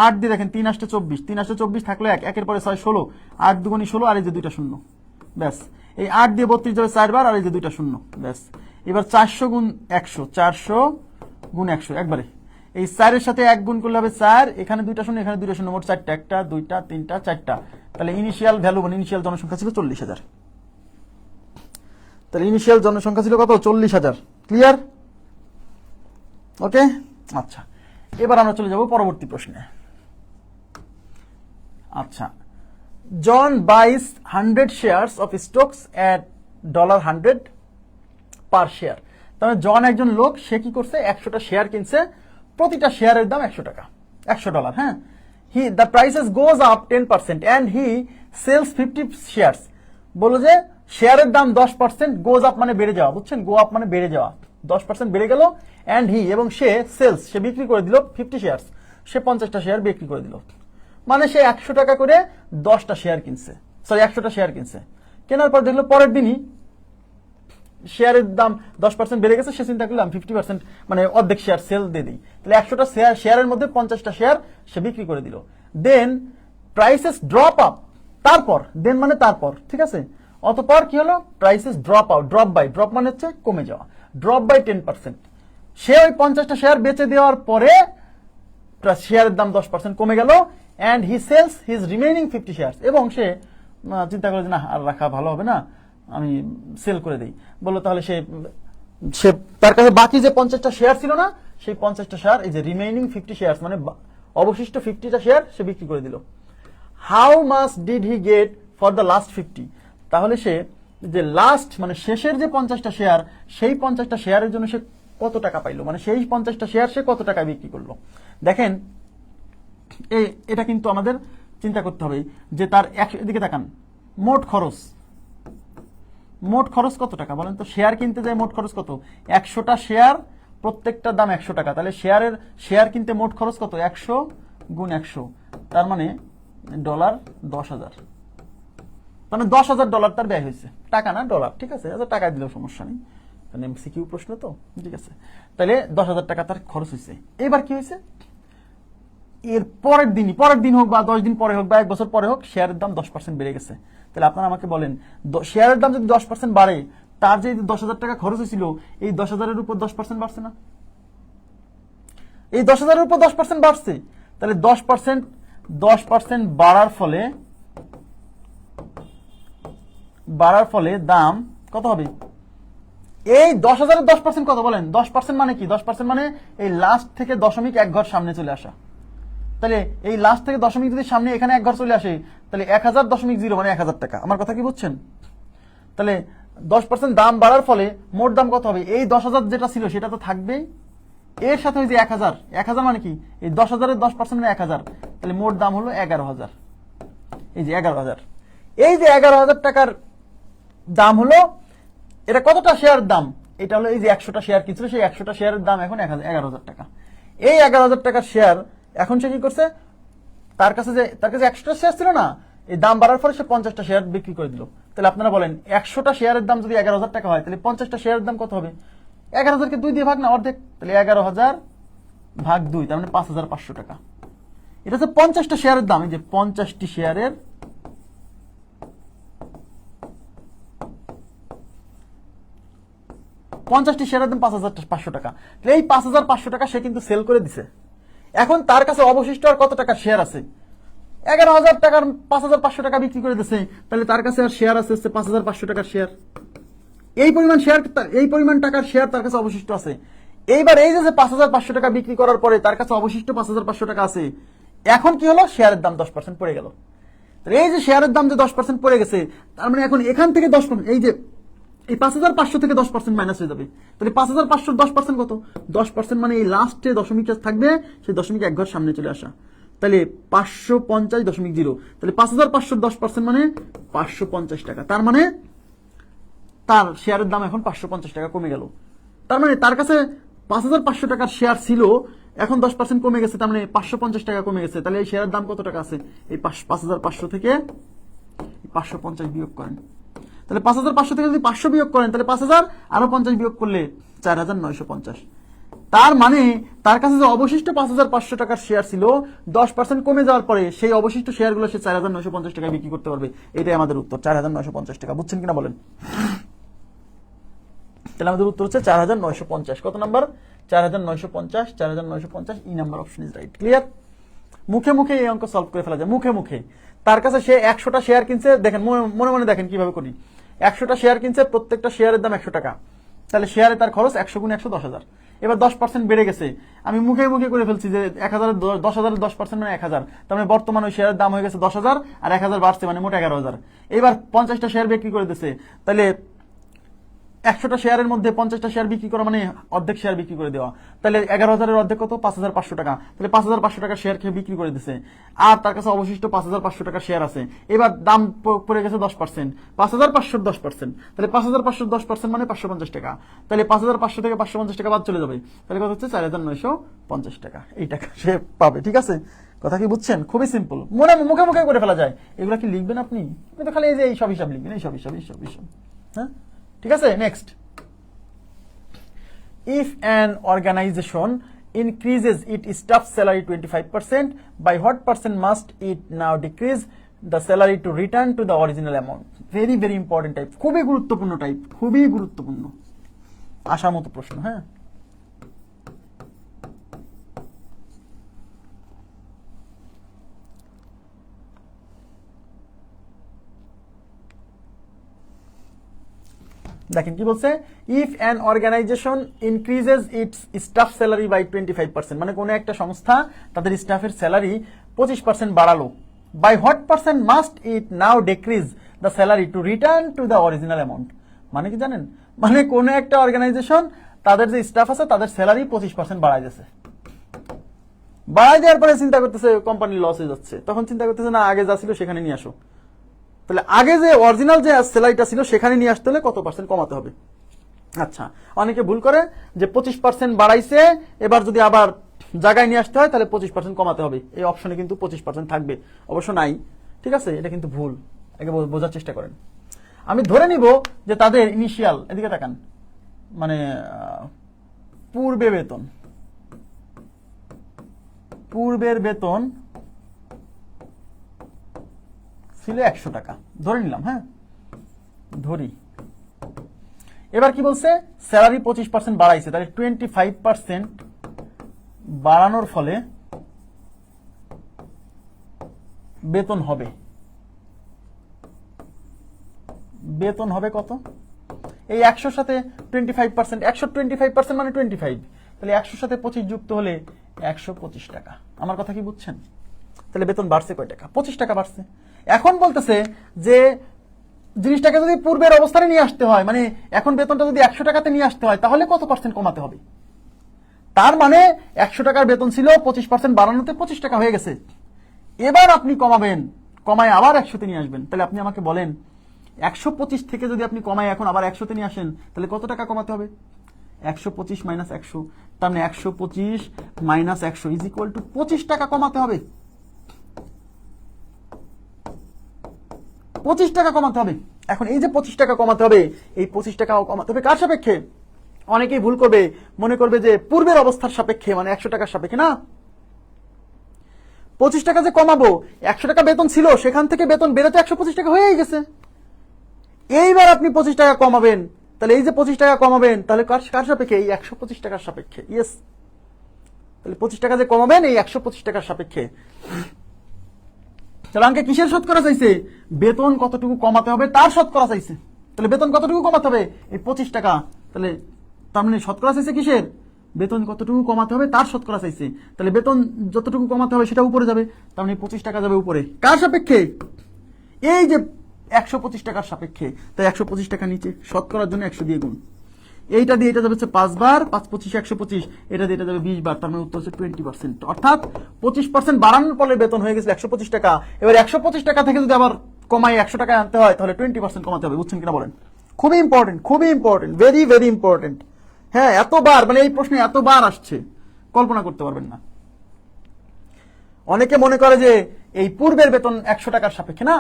8 দিয়ে দেখেন 3 8 24, 3 8 24 থাকলো 1, একের পরে 6 16, 8 দুগুণে 16 আর এই যে 2টা শূন্য, ব্যাস। এই 8 দিয়ে 32 যাবে 4 বার, আর এই যে 2টা শূন্য, ব্যাস। এবার 400 গুণ 100, 400 গুণ 100 একবারে, এই 4 এর সাথে 1 গুণ করলে হবে 4, এখানে 2টা শূন্য, এখানে 2টা শূন্য, মোট 4টা, 1টা 2টা 3টা 4টা। তাহলে ইনিশিয়াল ভ্যালু মানে ইনিশিয়াল জনসংখ্যা ছিল 40,000। তাহলে ইনিশিয়াল জনসংখ্যা ছিল কত? 40,000। ক্লিয়ার? ওকে, আচ্ছা, এবার আমরা চলে যাব পরবর্তী প্রশ্নে। আচ্ছা, জন বাইস 100 shares of stocks at $100 per share. তাহলে জন একজন লোক, সে কি করছে? 100টা শেয়ার কিনছে, প্রতিটা শেয়ারের দাম 100 টাকা, $100। হ্যাঁ, the prices goes up 10% and he sells 50 shares. বললো যে শেয়ারের দাম 10% goes up মানে বেড়ে যাওয়া, বুঝছেন? go up মানে বেড়ে যাওয়া, 10% বেড়ে গেল, and he এবং সে সেলস, সে বিক্রি করে দিল 50 শেয়ার, সে 50টা শেয়ার বিক্রি করে দিল, মানে সে 100 টাকা করে 10টা শেয়ার কিনছে, সরি 100টা শেয়ার কিনছে। কেনার পর দেখলো পরের দিনই শেয়ারের দাম 10% বেড়ে গেছে, সে চিন্তা করলাম 50% মানে অর্ধেক শেয়ার সেল দিয়ে দিই, তাহলে 100টা শেয়ারের মধ্যে 50টা শেয়ার সে বিক্রি করে দিল। দেন প্রাইসেস ড্রপ আপ, তারপর দেন মানে তারপর, ঠিক আছে? অতঃপর কি হলো? Prices drop out, drop by, drop মানে হচ্ছে কমে যাওয়া, ড্রপ বাই 10%। সে ওই 50টা শেয়ার বেচে দেওয়ার পরে শেয়ারের দাম 10% কমে গেল, and he sells his remaining 50 share, এবং সে চিন্তা করে যে না আর রাখা ভালো হবে না, আমি সেল করে দিই। বললো তাহলে সে তার কাছে বাকি যে 50টা শেয়ার ছিল না, সেই 50টা শেয়ার, এই যে রিমেইনিং 50 শেয়ার মানে অবশিষ্ট 50টা শেয়ার সে বিক্রি করে দিল। How much did he get for the last 50? তাহলে সে যে লাস্ট মানে শেষের যে 50টা শেয়ার, সেই 50টা শেয়ারের জন্য সে কত টাকা পাইলো, মানে সেই 50টা শেয়ার সে কত টাকা বিক্রি করলো। দেখেন এটা কিন্তু আমাদের চিন্তা করতে হবে যে তার এদিকে তাকান, মোট খরচ কত টাকা বলেন তো? শেয়ার কিনতে যায় মোট খরচ কত? 100টা শেয়ার, প্রত্যেকটার দাম 100 টাকা, তাহলে শেয়ার কিনতে মোট খরচ কত? 100 গুণ 100, তার মানে ডলার 10,000, মানে $10,000 তার ব্যয় হয়েছে, টাকা না ডলার, ঠিক আছে? টাকা দিলেও সমস্যা নেই, কারণ এমসিকিউ প্রশ্ন তো, ঠিক আছে? তাহলে 10,000 টাকা তার খরচ হয়েছে। এবার কি হয়েছে? এর পরের দিন হোক বা 10 দিন পরে হোক বা 1 বছর পরে হোক, শেয়ারের দাম 10% বেড়ে গেছে। তাহলে আপনারা আমাকে বলেন, শেয়ারের দাম যদি 10% বাড়ে, তার যে 10,000 টাকা খরচ হয়েছিল, এই 10,000-এর উপর 10% বাড়ছে না? এই 10,000-এর উপর 10% বাড়ছে, তাহলে 10% বাড়ার ফলে দাম কত হবে? এই 10,000-এর 10% কত বলেন? 10% মানে কি? 10% মানে এই লাস্ট থেকে দশমিক 1 ঘর সামনে চলে আসা। তাহলে এই লাস্ট থেকে দশমিক যদি সামনে এখানে 1 ঘর চলে আসে, তাহলে 1000.0 মানে 1000 টাকা। আমার কথা কি বুঝছেন? তাহলে 10% দাম বাড়ার ফলে মোট দাম কত হবে? এই 10,000 যেটা ছিল সেটা তো থাকবেই, এর সাথে ওই যে 1000 মানে কি? এই 10,000-এর 10% মানে 1000, তাহলে মোট দাম হলো 11,000। এই যে 11,000, এই যে 11,000 টাকার দাম হলো, এটা কতটা শেয়ার দাম? এটা হলো এই যে 100টা শেয়ার কিনছিল, সেই 100টা শেয়ারের দাম এখন 11,000 টাকা। এই 11,000 টাকার শেয়ার এখন সে কি করছে? তার কাছে 100টা শেয়ার ছিল না, এই দাম বাড়ার ফলে সে 50টা শেয়ার বিক্রি করে দিল। তাহলে আপনারা বলেন 100টা শেয়ারের দাম যদি 11,000 টাকা হয়, তাহলে 50টা শেয়ারের দাম কত হবে? 11,000-কে 2 দিয়ে ভাগ না, অর্ধেক, তাহলে 11,000 ভাগ 2, তার মানে 5,500 টাকা। এটা হচ্ছে 50টা শেয়ারের দাম, এই যে 50টি শেয়ারের দাম 5,500 টাকা। এই 5,500 টাকা সে কিন্তু সেল করে দিছে। এখন তার কাছে অবশিষ্ট আর কত টাকার শেয়ার আছে? 11,000 টাকার 5,500 টাকা বিক্রি করে দিছে, তাহলে তার কাছে আর শেয়ার আছে 5,500 টাকার শেয়ার। এই পরিমাণ টাকার শেয়ার তার কাছে অবশিষ্ট আছে। এইবার এই যে 5,500 টাকা বিক্রি করার পরে তার কাছে অবশিষ্ট 5,500 টাকা আছে, এখন কি হলো? শেয়ারের দাম 10% পড়ে গেল। এই যে শেয়ারের দাম যে 10% পড়ে গেছে, তার মানে এখন এখান থেকে 10%, এই যে এই 5,500 থেকে 10% মাইনাস হয়ে যাবে। তাহলে 5,500 10% কত? 10% মানে এই লাস্টে দশমিকটা থাকবে, সেই দশমিক 1 ঘর সামনে চলে আসা, তাহলে 550.0। তাহলে 5,500 10% মানে 550 টাকা। তার মানে তার শেয়ারের দাম এখন 550 টাকা কমে গেল। তার মানে তার কাছে 5,500 টাকার শেয়ার ছিল, এখন 10% কমে গেছে, তার মানে 550 টাকা কমে গেছে। তাহলে এই শেয়ারের দাম কত টাকা আছে? এই 5,500 থেকে 550 বিয়োগ করেন, তাহলে 5,500 থেকে যদি 500 বিয়োগ করেন, তাহলে 5,000 আরো 50 বিয়োগ করলে 4,950। তার মানে তার কাছে যে অবশিষ্ট 5,500 টাকার শেয়ার ছিল, 10% কমে যাওয়ার পরে সেই অবশিষ্ট শেয়ারগুলো সে 4,950 টাকায় বিক্রি করতে পারবে। এটাই আমাদের উত্তর, 4,950 টাকা। বুঝছেন কিনা বলেন? তাহলে আমাদের উত্তর হচ্ছে 4,950। কত number? 4,950। 4,950, E number option is right. Clear? মুখে এই অঙ্ক সলভ করে ফেলা যায়। মুখে তার কাছে সে 100টা শেয়ার কিনছে, দেখেন মনে দেখেন কিভাবে করি। 100টা শেয়ার কিনছে, প্রত্যেকটা শেয়ারের দাম 100 টাকা, তাহলে শেয়ারে তার খরচ 100 গুণ 100 10,000। এবার 10% বেড়ে গেছে, আমি মুখে করে ফেলছি যে 10,000 10% মানে 1,000, তার মানে বর্তমান ওই শেয়ারের দাম হয়ে গেছে 10,000, আর 1,000 বাড়ছে মানে মোট 11,000। এবার 50টা শেয়ার বিক্রি করে দিচ্ছে, তাহলে 100টা শেয়ারের মধ্যে 50টা শেয়ার বিক্রি করা মানে অর্ধেক শেয়ার বিক্রি করে দেওয়া। তাহলে 11,000-এর অর্ধেক কত? 5,500 টাকা। তাহলে 5,500 টাকা শেয়ার খেয়ে বিক্রি করে দিছে, আর তার কাছে অবশিষ্ট 5,500 টাকা শেয়ার আছে। এবার দাম পড়ে গেছে 10%, 5,500 10%, তাহলে 5,500 10% মানে 550 টাকা। তাহলে 5,500 থেকে 550 টাকা বাদ চলে যাবে, তাহলে কত হচ্ছে? 4,950 টাকা। এই টাকা সে পাবে। ঠিক আছে, কথা কি বুঝছেন? খুবই সিম্পল, মুখে মুখে করে ফেলা যায়। এগুলো কি লিখবেন আপনি? তো খালি এই যে এইসব হিসাব লিখবেন, এইসব হিসাব। হ্যাঁ, ঠিক আছে। Next, if an organization increases its staff salary 25%, by what percent must it now decrease the salary to return to the original amount? Very very important type, খুবই গুরুত্বপূর্ণ টাইপ, খুবই গুরুত্বপূর্ণ, আসার মতো প্রশ্ন। হ্যাঁ, দেখেন কি বলছে, if an organization increases its staff salary by 25%, মানে কোনো একটা সংস্থা তাদের স্টাফের স্যালারি 25% বাড়ালো, by what percent must it now decrease the salary to return to the original amount? মানে কি জানেন, মানে কোনো একটা অর্গানাইজেশন তাদের যে স্টাফ আছে তাদের স্যালারি 25% বাড়াই দিয়েছে, বাড়াই দেওয়ার পরে চিন্তা করতেছে কোম্পানির লস হয়ে যাচ্ছে, তখন চিন্তা করতেছে না আগে যা ছিল সেখানে নিয়ে আসো। তাহলে আগে যে অরিজিনাল যে স্যালারিটা ছিল সেখানে নিয়ে আসতে হলে কত পার্সেন্ট কমাতে হবে? আচ্ছা, অনেকে ভুল করে যে 25% বাড়াইছে, এবার যদি আবার জায়গায় নিয়ে আসতে হয় তাহলে 25% কমাতে হবে। এই অপশনে কিন্তু 25% থাকবে, অবশ্য নাই। ঠিক আছে, এটা কিন্তু ভুল, একে বোঝার চেষ্টা করেন। আমি ধরে নিব যে তাদের ইনিশিয়াল, এদিকে তাকান, মানে পূর্বের বেতন ছিল 100 টাকা, ধরে নিলাম। হ্যাঁ, ধরি। এবার কি বলছে, স্যালারি 25% বাড়াইছে, তাহলে 25% বাড়ানোর ফলে বেতন হবে কত? এই 100 সাথে 25%, 125% মানে 25, তাহলে 100 সাথে 25 যুক্ত হলে 125 টাকা। আমার কথা কি বুঝছেন? তাহলে বেতন বাড়ছে কয় টাকা? 25 টাকা বাড়ছে। এখন বলতেছে যে জিনিসটাকে যদি পূর্বের অবস্থানে নিয়ে আসতে হয়, মানে এখন বেতনটা যদি 100 টাকাতে নিয়ে আসতে হয় তাহলে কত পার্সেন্ট কমাতে হবে? তার মানে 100 টাকার বেতন ছিল, 25% বাড়ানোতে 25 টাকা হয়ে গেছে। এবার আপনি কমাবেন, কমায় আবার 100তে নিয়ে আসবেন। তাহলে আপনি আমাকে বলেন 125 থেকে যদি আপনি কমায় এখন আবার 100তে নিয়ে আসেন তাহলে কত টাকা কমাতে হবে? 125 মাইনাস 100, তার মানে 125 মাইনাস 100 ইজ ইকুয়াল টু 25 টাকা কমাতে হবে। 25 টাকা কমাতে হবে। এখন এই যে 25 টাকা কমাতে হবে, এই 25 টাকাও কমাতে হবে কার সাপেক্ষে? অনেকেই ভুল করবে, মনে করবে যে পূর্বের অবস্থার সাপেক্ষে, মানে 100 টাকার সাপেক্ষে। না, 25 টাকা যে কমাবো, 100 টাকা বেতন ছিল সেখান থেকে বেতন বেড়ে তো 125 টাকা হয়েই গেছে। এইবার আপনি 25 টাকা কমাবেন, তাহলে এই যে 25 টাকা কমাবেন তাহলে কার সাপেক্ষে? এই 125 টাকার সাপেক্ষে। ইয়েস, তাহলে 25 টাকা যে কমাবেন এই 125 টাকার সাপেক্ষে। তাহলে আমাকে কিসের শতকরা চাইছে? বেতন কতটুকু কমাতে হবে তার শতকরা চাইছে। তাহলে বেতন কতটুকু কমাতে হবে? এই 25 টাকা। তাহলে তার মানে শতকরা চাইছে কিসের? বেতন কতটুকু কমাতে হবে তার শতকরা চাইছে। তাহলে বেতন যতটুকু কমাতে হবে সেটা উপরে যাবে, তার মানে 25 টাকা যাবে উপরে। কার সাপেক্ষে? এই যে 125 টাকার সাপেক্ষে। তাই 125 টাকা নিচে, শতকরার জন্য 100 দিয়ে গুণ। এইটা দিয়ে এটা যাবে হচ্ছে 5 বার, 5 25 125, এটা দিয়ে এটা যাবে 20 বার, তার মানে উত্তর হচ্ছে 20%। অর্থাৎ 25% বাড়ানোর ফলে বেতন হয়ে গেছে 125 টাকা। এবার 125 টাকা থেকে যদি আবার কমাই 100 টাকায় আনতে হয় তাহলে 20% কমাতে হবে। বুঝছেন কিনা বলেন? খুবই ইম্পর্টেন্ট, খুবই ইম্পর্টেন্ট, ভেরি ভেরি ইম্পর্টেন্ট। হ্যাঁ, এতবার, মানে এই প্রশ্নে এতবার আসছে কল্পনা করতে পারবেন না। অনেকে মনে করে যে এই পূর্বের বেতন 100 টাকার সাপেক্ষে, না,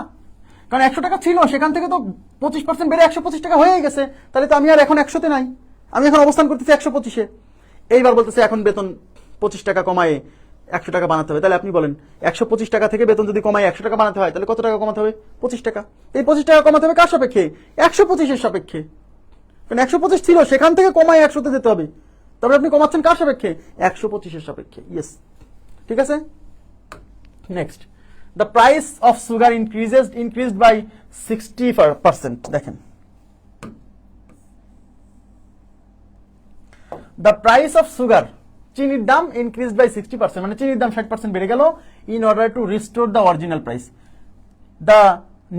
কারণ 100 টাকা ছিল সেখান থেকে তো 25% বেড়ে 125 টাকা হয়ে গেছে, তাহলে তো আমি আর এখন 100তে নাই, আমি এখন অবস্থান করতেছি 125-এ। এইবার বলতেছে এখন বেতন 25 টাকা কমায় 100 টাকা বানাতে হবে। তাহলে আপনি বলেন 125 টাকা থেকে বেতন যদি কমায় 100 টাকা বানাতে হয় তাহলে কত টাকা কমাতে হবে? 25 টাকা। এই 25 টাকা কমাতে হবে কার সাপেক্ষে? 125-এর সাপেক্ষে। কারণ 125 ছিল সেখান থেকে কমায় 100তে যেতে হবে, তবে আপনি কমাচ্ছেন কার সাপেক্ষে? 125-এর সাপেক্ষে। ইয়েস, ঠিক আছে। Next, the price of sugar increased by 60%. দেখেন, the price of sugar, চিনির দাম increased by 60%, মানে চিনির দাম 60% বেড়ে গেল, in order to restore the original price, the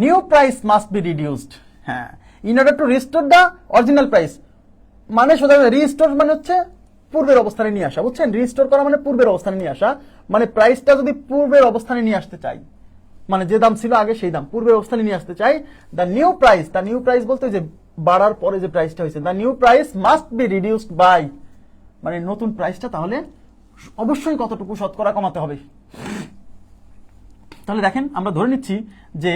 new price must be reduced. হ্যাঁ, in order to restore the original price, মানে সোজা রিস্টোর মানে হচ্ছে পূর্বের অবস্থানে নিয়ে আসা, বুঝছেন? রিস্টোর করা মানে পূর্বের অবস্থানে নিয়ে আসা, মানে প্রাইসটা যদি পূর্বের অবস্থানে নিয়ে আসতে চাই, মানে যে দাম ছিল আগে সেই দাম পূর্বের অবস্থানে নিয়ে আসতে চাই, দ্য নিউ প্রাইস বলতে যে বাড়ার পরে যে প্রাইসটা হয়েছে, the new price must be reduced by, মানে নতুন প্রাইসটা তাহলে অবশ্যই কতটুকু শতকরা কমাতে হবে। তাহলে দেখেন আমরা ধরে নিচ্ছি যে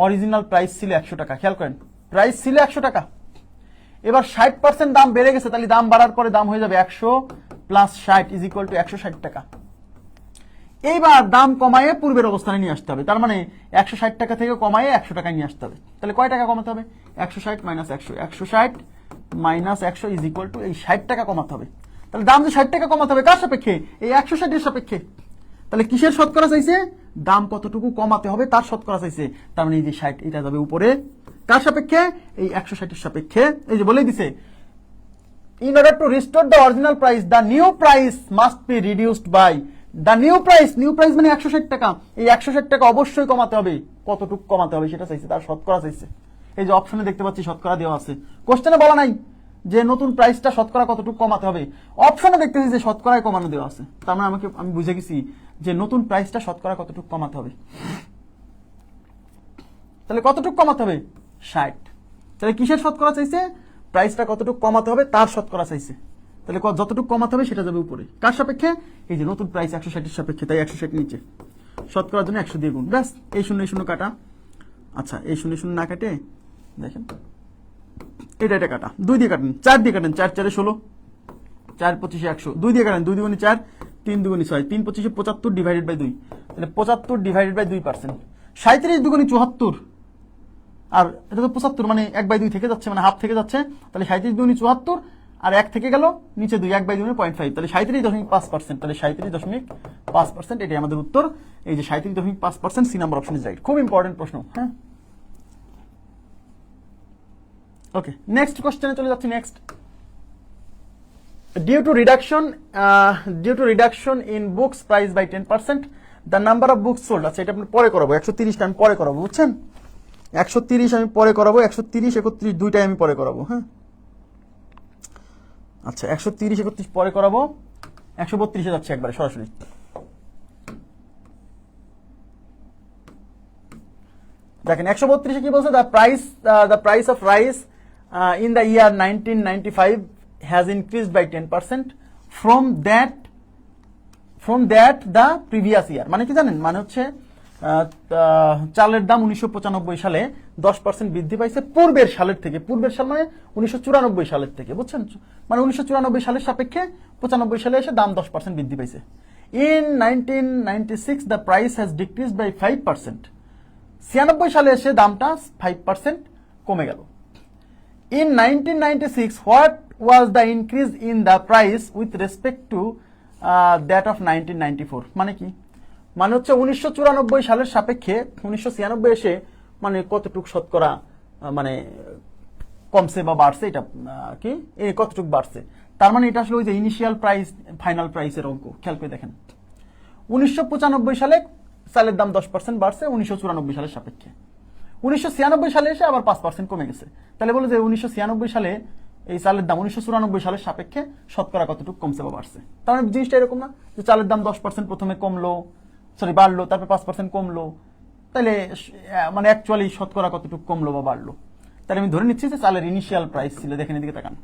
অরিজিনাল প্রাইস ছিল 100 টাকা, খেয়াল করেন প্রাইস ছিল 100 টাকা, এবার 60% দাম বেড়ে গেছে, তাহলে দাম বাড়ার পরে দাম হয়ে যাবে 100 প্লাস 60 ইজ ইকুয়াল টু 160 টাকা। এইবার দাম কমায়ে পূর্বের অবস্থানে নিয়ে আসতে হবে, তার মানে 160 টাকা থেকে কমায়ে 100 টাকায় নিয়ে আসতে হবে। তাহলে কয় টাকা কমাতে হবে? 160 minus 100, 160 minus 100 is equal two এই 60 টাকা কমাতে হবে। তাহলে দাম যে 60 টাকা কমাতে হবে কার সাপেক্ষে? এই 160 এর সাপেক্ষে। তাহলে কিসের শতকরা চাইছে? দাম কতটুকু কমাতে হবে তার শতকরা চাইছে, তার মানে এই যে 60 এটা যাবে উপরে, কার সাপেক্ষে? এই 160 এর সাপেক্ষে। এই যে বলেই দিছে in order to restore the original price the new price must be reduced by the new price মানে 160 টাকা, এই 160 টাকা অবশ্যই কমাতে হবে, কতটুকু কমাতে হবে সেটা চাইছে, তার শতকরা চাইছে। এই যে অপশনে দেখতে পাচ্ছি শতকরা দেওয়া আছে, কোশ্চেনে বলা নাই যে নতুন প্রাইসটা শতকরা কতটুকু কমাতে হবে, অপশনে দেখতেছি যে শতকরায় কমানো দেওয়া আছে, তার মানে আমি বুঝে গেছি যে নতুন প্রাইসটা শতকরা কতটুকু কমাতে হবে। তাহলে কতটুকু কমাতে হবে? 60। তাহলে কিসের শতকরা চাইছে? প্রাইসটা কতটুকু কমাতে হবে তার শতকরা চাইছে, তাহলে যতটুকু কমাতে হবে সেটা যাবে উপরে, কার সাপেক্ষে? এই যে নতুন প্রাইস 160 এর সাপেক্ষে, তাই 160 নিচে, শতকরার জন্য 100 দিয়ে গুণ, ব্যাস। এই 0 কাটা, আচ্ছা এই 0 না কাটে দেখেন এটা কাটা, 2 দিয়ে কাটেন, 4 দিয়ে কাটেন, 4 4 16, 4 25 100, 2 দিয়ে কাটেন, 2 দুগুণে 4, 3 দুগুণে 6, 3 25 75 ডিভাইডেড বাই 2, তাহলে 75 ডিভাইডেড বাই 2%, 37 দুগুণে 74, আর এটা তো 75 মানে 1/2 থেকে যাচ্ছে, মানে হাফ থেকে যাচ্ছে, তাহলে 37 দুগুণে 74 আর 1 থেকে গেল নিচে 2, 1/2 মানে 0.5, তাহলে 37.5%, তাহলে 37.5%, এটাই আমাদের উত্তর। এই যে 37.5% C number option is right. খুব ইম্পর্টেন্ট প্রশ্ন, হ্যাঁ। ওকে, নেক্সট কোশ্চেনে চলে যাচ্ছি। Next, due to reduction in books price by 10% the number of books sold. আচ্ছা এটা আপনি পরে করাবো, 130টা আমি পরে করাবো, বুঝছেন? 130 আমি পরে করাবো, 130 31 দুইটাই আমি পরে করাবো, হ্যাঁ। আচ্ছা 130 31 পরে করাবো, 132 যাচ্ছে একবারে সরাসরি। দেখেন 132 কি বলছে? The price of rice in the year 1995 has increased by 10% from that the previous year। মানে কি জানেন? মানে হচ্ছে চালের দাম 1995 সালে 10% বৃদ্ধি পাইছে পূর্বের সালের থেকে। পূর্বের সাল মানে 1994 সালের থেকে, বুঝছেন? মানে 1994 সালের সাপেক্ষে 95 সালে এসে দাম 10% বৃদ্ধি পাইছে। In 1996 the price has decreased by 5%। 96 সালে এসে দামটা 5% কমে গেল। In 1996, what was the increase in the price with respect to that of 1994? মানে কি? মানে হচ্ছে 1994 সালের সাপেক্ষে 1996 এসে মানে কতটুকু শতকরা মানে কমছে বা বাড়ছে, এটা কি কতটুকু বাড়ছে, তার মানে এটা আসলে ওই যে ইনিশিয়াল প্রাইস ফাইনাল প্রাইসের অঙ্ক। খেয়াল করে দেখেন 1995 সালে চালের দাম 10% বাড়ছে 1994 সালের সাপেক্ষে, 1996 সালে এসে আবার 5% কমে গেছে। তাহলে বলো যে 1996 সালে এই চালের দাম 1994 সালের সাপেক্ষে শতকরা কতটুকু কমছে বা বাড়ছে। তার মানে জিনিসটা এরকম না যে চালের দাম 10% প্রথমে বাড়লো, তারপর 5% কমলো, তাহলে মানে অ্যাকচুয়ালি শতকরা কতটুকু কমলো বা বাড়লো। তাহলে আমি ধরে নিচ্ছি যে চালের ইনিশিয়াল প্রাইস ছিল, দেখেন এদিকে তাকান,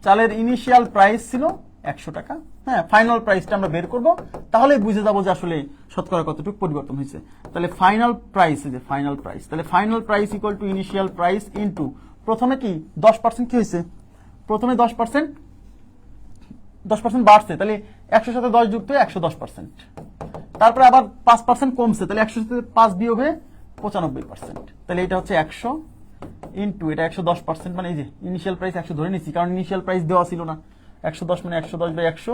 চালের ইনিশিয়াল প্রাইস ছিল 100 টাকা, হ্যাঁ। ফাইনাল প্রাইসটা আমরা বের করব, তাহলে বুঝে যাবো যে আসলে শতকরা কতটুকু পরিবর্তন হয়েছে। তাহলে ফাইনাল প্রাইস, এই যে ফাইনাল প্রাইস, তাহলে final price equal to initial price into প্রথমে কি 10% কি হয়েছে? প্রথমে 10% বাড়ছে, তাহলে 100 সাথে 10 যুক্ত হয়ে 110%। তারপরে আবার 5% কমছে, তাহলে 100 সাথে 5 বিয়োগ হয়ে 95%। তাহলে এটা হচ্ছে 100 ইনটু এটা 110%, মানে এই যে ইনিশিয়াল প্রাইস 100 ধরে নিচ্ছি কারণ ইনিশিয়াল প্রাইস দেওয়া ছিল না। 110 মানে 110 বাই 100,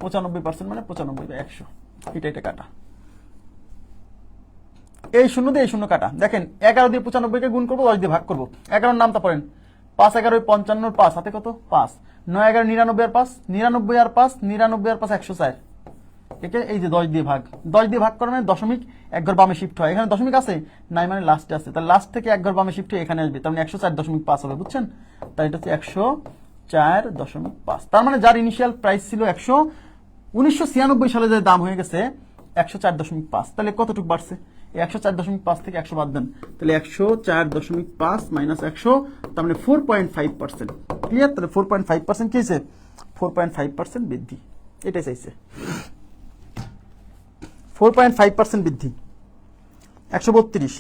95% মানে 95 বাই 100, এটা কাটা। এই 0 দিয়ে এই 0 কাটা। দেখেন 11 দিয়ে 95 কে গুণ করবো, 10 দিয়ে ভাগ করবো। 11 নামটা পড়েন, 5 11 55, 5 হাতে কত 5, 9 11 99 আর 5, 99 আর 5 99 আর 5 104, একে এই যে 10 দিয়ে ভাগ, 10 দিয়ে ভাগ করার মানে দশমিক এক ঘর বামে শিফট হয়, এখানে দশমিক আছে নাই মানে লাস্টে আছে, তাহলে লাস্ট থেকে এক ঘর বামে শিফট হয়ে এখানে আসবে, তার মানে 104.5 হবে, বুঝছেন? তাই এটা হচ্ছে 104.5। তার মানে যার ইনিশিয়াল প্রাইস ছিল 1996 সালে যে দাম হয়ে গেছে 104.5, তাহলে কতটুকু বাড়ছে? এই 104.5 থেকে 100 বাদ দেন, তাহলে 104.5 মাইনাস 100, তার মানে 4.5%। ক্লিয়ার? তাহলে 4.5% কি হয়েছে? 4.5% বৃদ্ধি, এটাই চাইছে। 4.5% বৃদ্ধি, 132।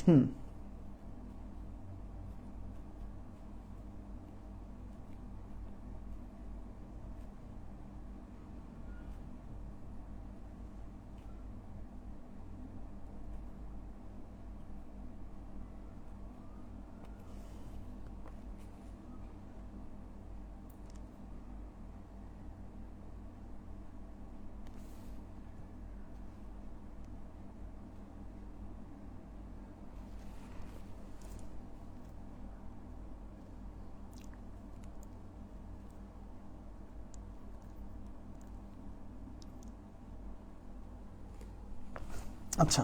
আচ্ছা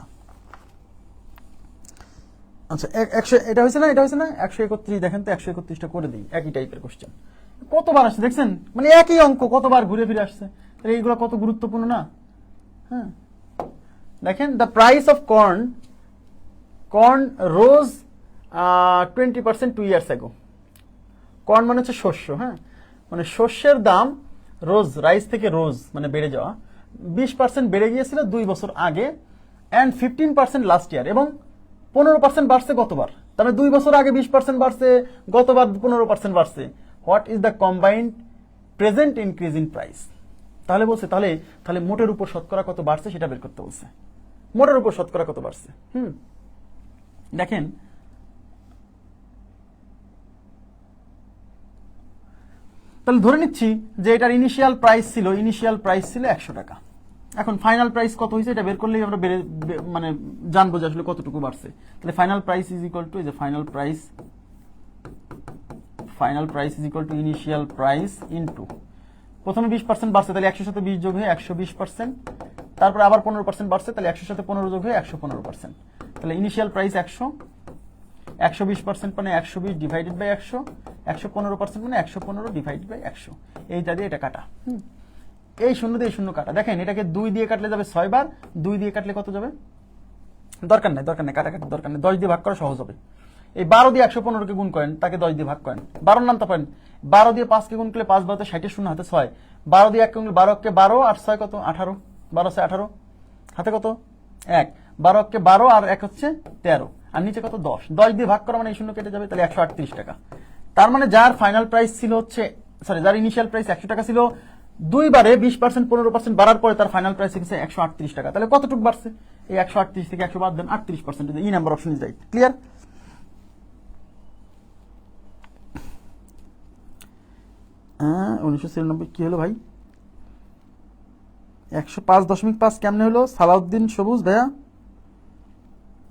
আচ্ছা, 100 এটা হয়েছে না, এটা হয়েছে না 131। দেখেন তো 131টা করে দিই, একই টাইপের কোশ্চেন কতবার আসছে দেখছেন, মানে একই অঙ্ক কতবার ঘুরে ফিরে আসছে, তাহলে এইগুলো কত গুরুত্বপূর্ণ না? হ্যাঁ, দেখেন the price of corn rose 20% 2 years ago। Corn মানে হচ্ছে শস্য, হ্যাঁ, মানে শস্যের দাম রোজ, রাইস থেকে রোজ মানে বেড়ে যাওয়া, 20% বেড়ে গিয়েছিল 2 বছর আগে, অ্যান্ড 15% লাস্ট ইয়ার, এবং 15% বাড়ছে গতবার। তাহলে 2 বছর আগে 20% বাড়ছে, গতবার 15% বাড়ছে। What is the combined present increase in price? তাহলে বলছে তাহলে মোটের উপর শতকরা কত বাড়ছে সেটা বের করতে বলছে। মোটের উপর শতকরা কত বাড়ছে? দেখেন তাহলে ধরে নিচ্ছি যে এটার ইনিশিয়াল প্রাইস ছিল 100 টাকা। এখন ফাইনাল প্রাইস কত হয়েছে এটা বের করলেই আমরা মানে জানবো যে আসলে কতটুকু বাড়ছে। তাহলে final price is equal two, এই যে final price is equal to initial price into, প্রথমে 20% বাড়ছে তাহলে 100 সাথে 20 যোগ হয়ে 120%, তারপরে আবার 15% বাড়ছে তাহলে 100 সাথে 15 যোগ হয়ে 115%। তাহলে ইনিশিয়াল প্রাইস 100, 120% মানে 120 ডিভাইডেড বাই 100, 115% মানে 115 ডিভাইডেড বাই 100। এইটা দিয়ে এটা কাটা, এই শূন্য দিয়ে শূন্য কাটা। দেখেন এটাকে 2 দিয়ে কাটলে যাবে 6 বার, 2 দিয়ে কাটলে কত যাবে? দরকার নাই কাটাকাটি দরকার নেই, 10 দিয়ে ভাগ করা সহজ হবে। এই 12 দিয়ে 115 কে গুণ করেন, তাকে 10 দিয়ে ভাগ করেন, 12 নাম তো পারেন। 12 দিয়ে 5 কে গুণ করলে 5 12 60 শূন্য হাতে 6, 12 দিয়ে 1 কে গুণ 12 কে 12 আর 6 কত 18, 12 6 18 হাতে কত 1, 12 কে 12 আর 1 হচ্ছে 13, আর নিচে কত 10, 10 দিয়ে ভাগ করা মানে এই শূন্য কেটে যাবে, তাহলে 138 টাকা। তার মানে যার ফাইনাল প্রাইস ছিল হচ্ছে, সরি, যার ইনিশিয়াল প্রাইস 100 টাকা ছিল, 2 বারে 20% 15% বাড়ার পরে তার ফাইনাল প্রাইস হচ্ছে 138 টাকা। তাহলে কতটুকু বাড়ছে? এই 138 থেকে 100 বাদ দেন, 38%। E number option is right. Clear? 1993 কি হলো ভাই? 105.5 কেমনে হলো? সালাউদ্দিন সবুজ ভাইয়া,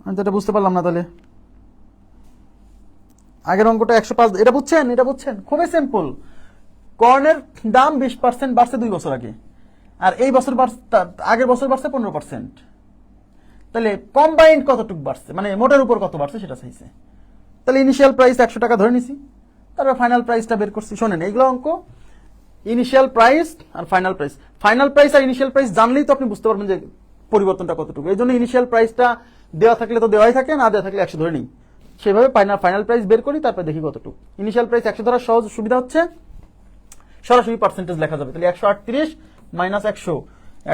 আমি তো এটা বুঝতে পারলাম না। তাহলে আগের অঙ্কটা 105, এটা বুঝছেন? খুবই সিম্পল। কর্নের দাম 20% বাড়ছে 2 বছর আগে, আর এই বছর আগের বছর বাড়ছে 15%। তাহলে কম্বাইন্ড কতটুকু বাড়ছে, মানে মোটের উপর কত বাড়ছে সেটা চাইছে। তাহলে ইনিশিয়াল প্রাইস 100 টাকা ধরে নিছি, তারপর ফাইনাল প্রাইসটা বের করছি। শোনেন এইগুলো অঙ্ক, ইনিশিয়াল প্রাইস আর ফাইনাল প্রাইস আর ইনিশিয়াল প্রাইস জানলেই তো আপনি বুঝতে পারবেন যে পরিবর্তনটা কতটুকু। এই জন্য ইনিশিয়াল প্রাইসটা দেওয়া থাকলে তো দেওয়াই থাকে, না দেওয়া থাকলে 100 ধরে নিই। সেভাবে ফাইনাল প্রাইস বের করি, তারপর দেখি কতটুকু। ইনিশিয়াল প্রাইস 100 ধরার সহজ সুবিধা হচ্ছে সরাসরি পার্সেন্টেজ লেখা যাবে। তাহলে 138 minus 100,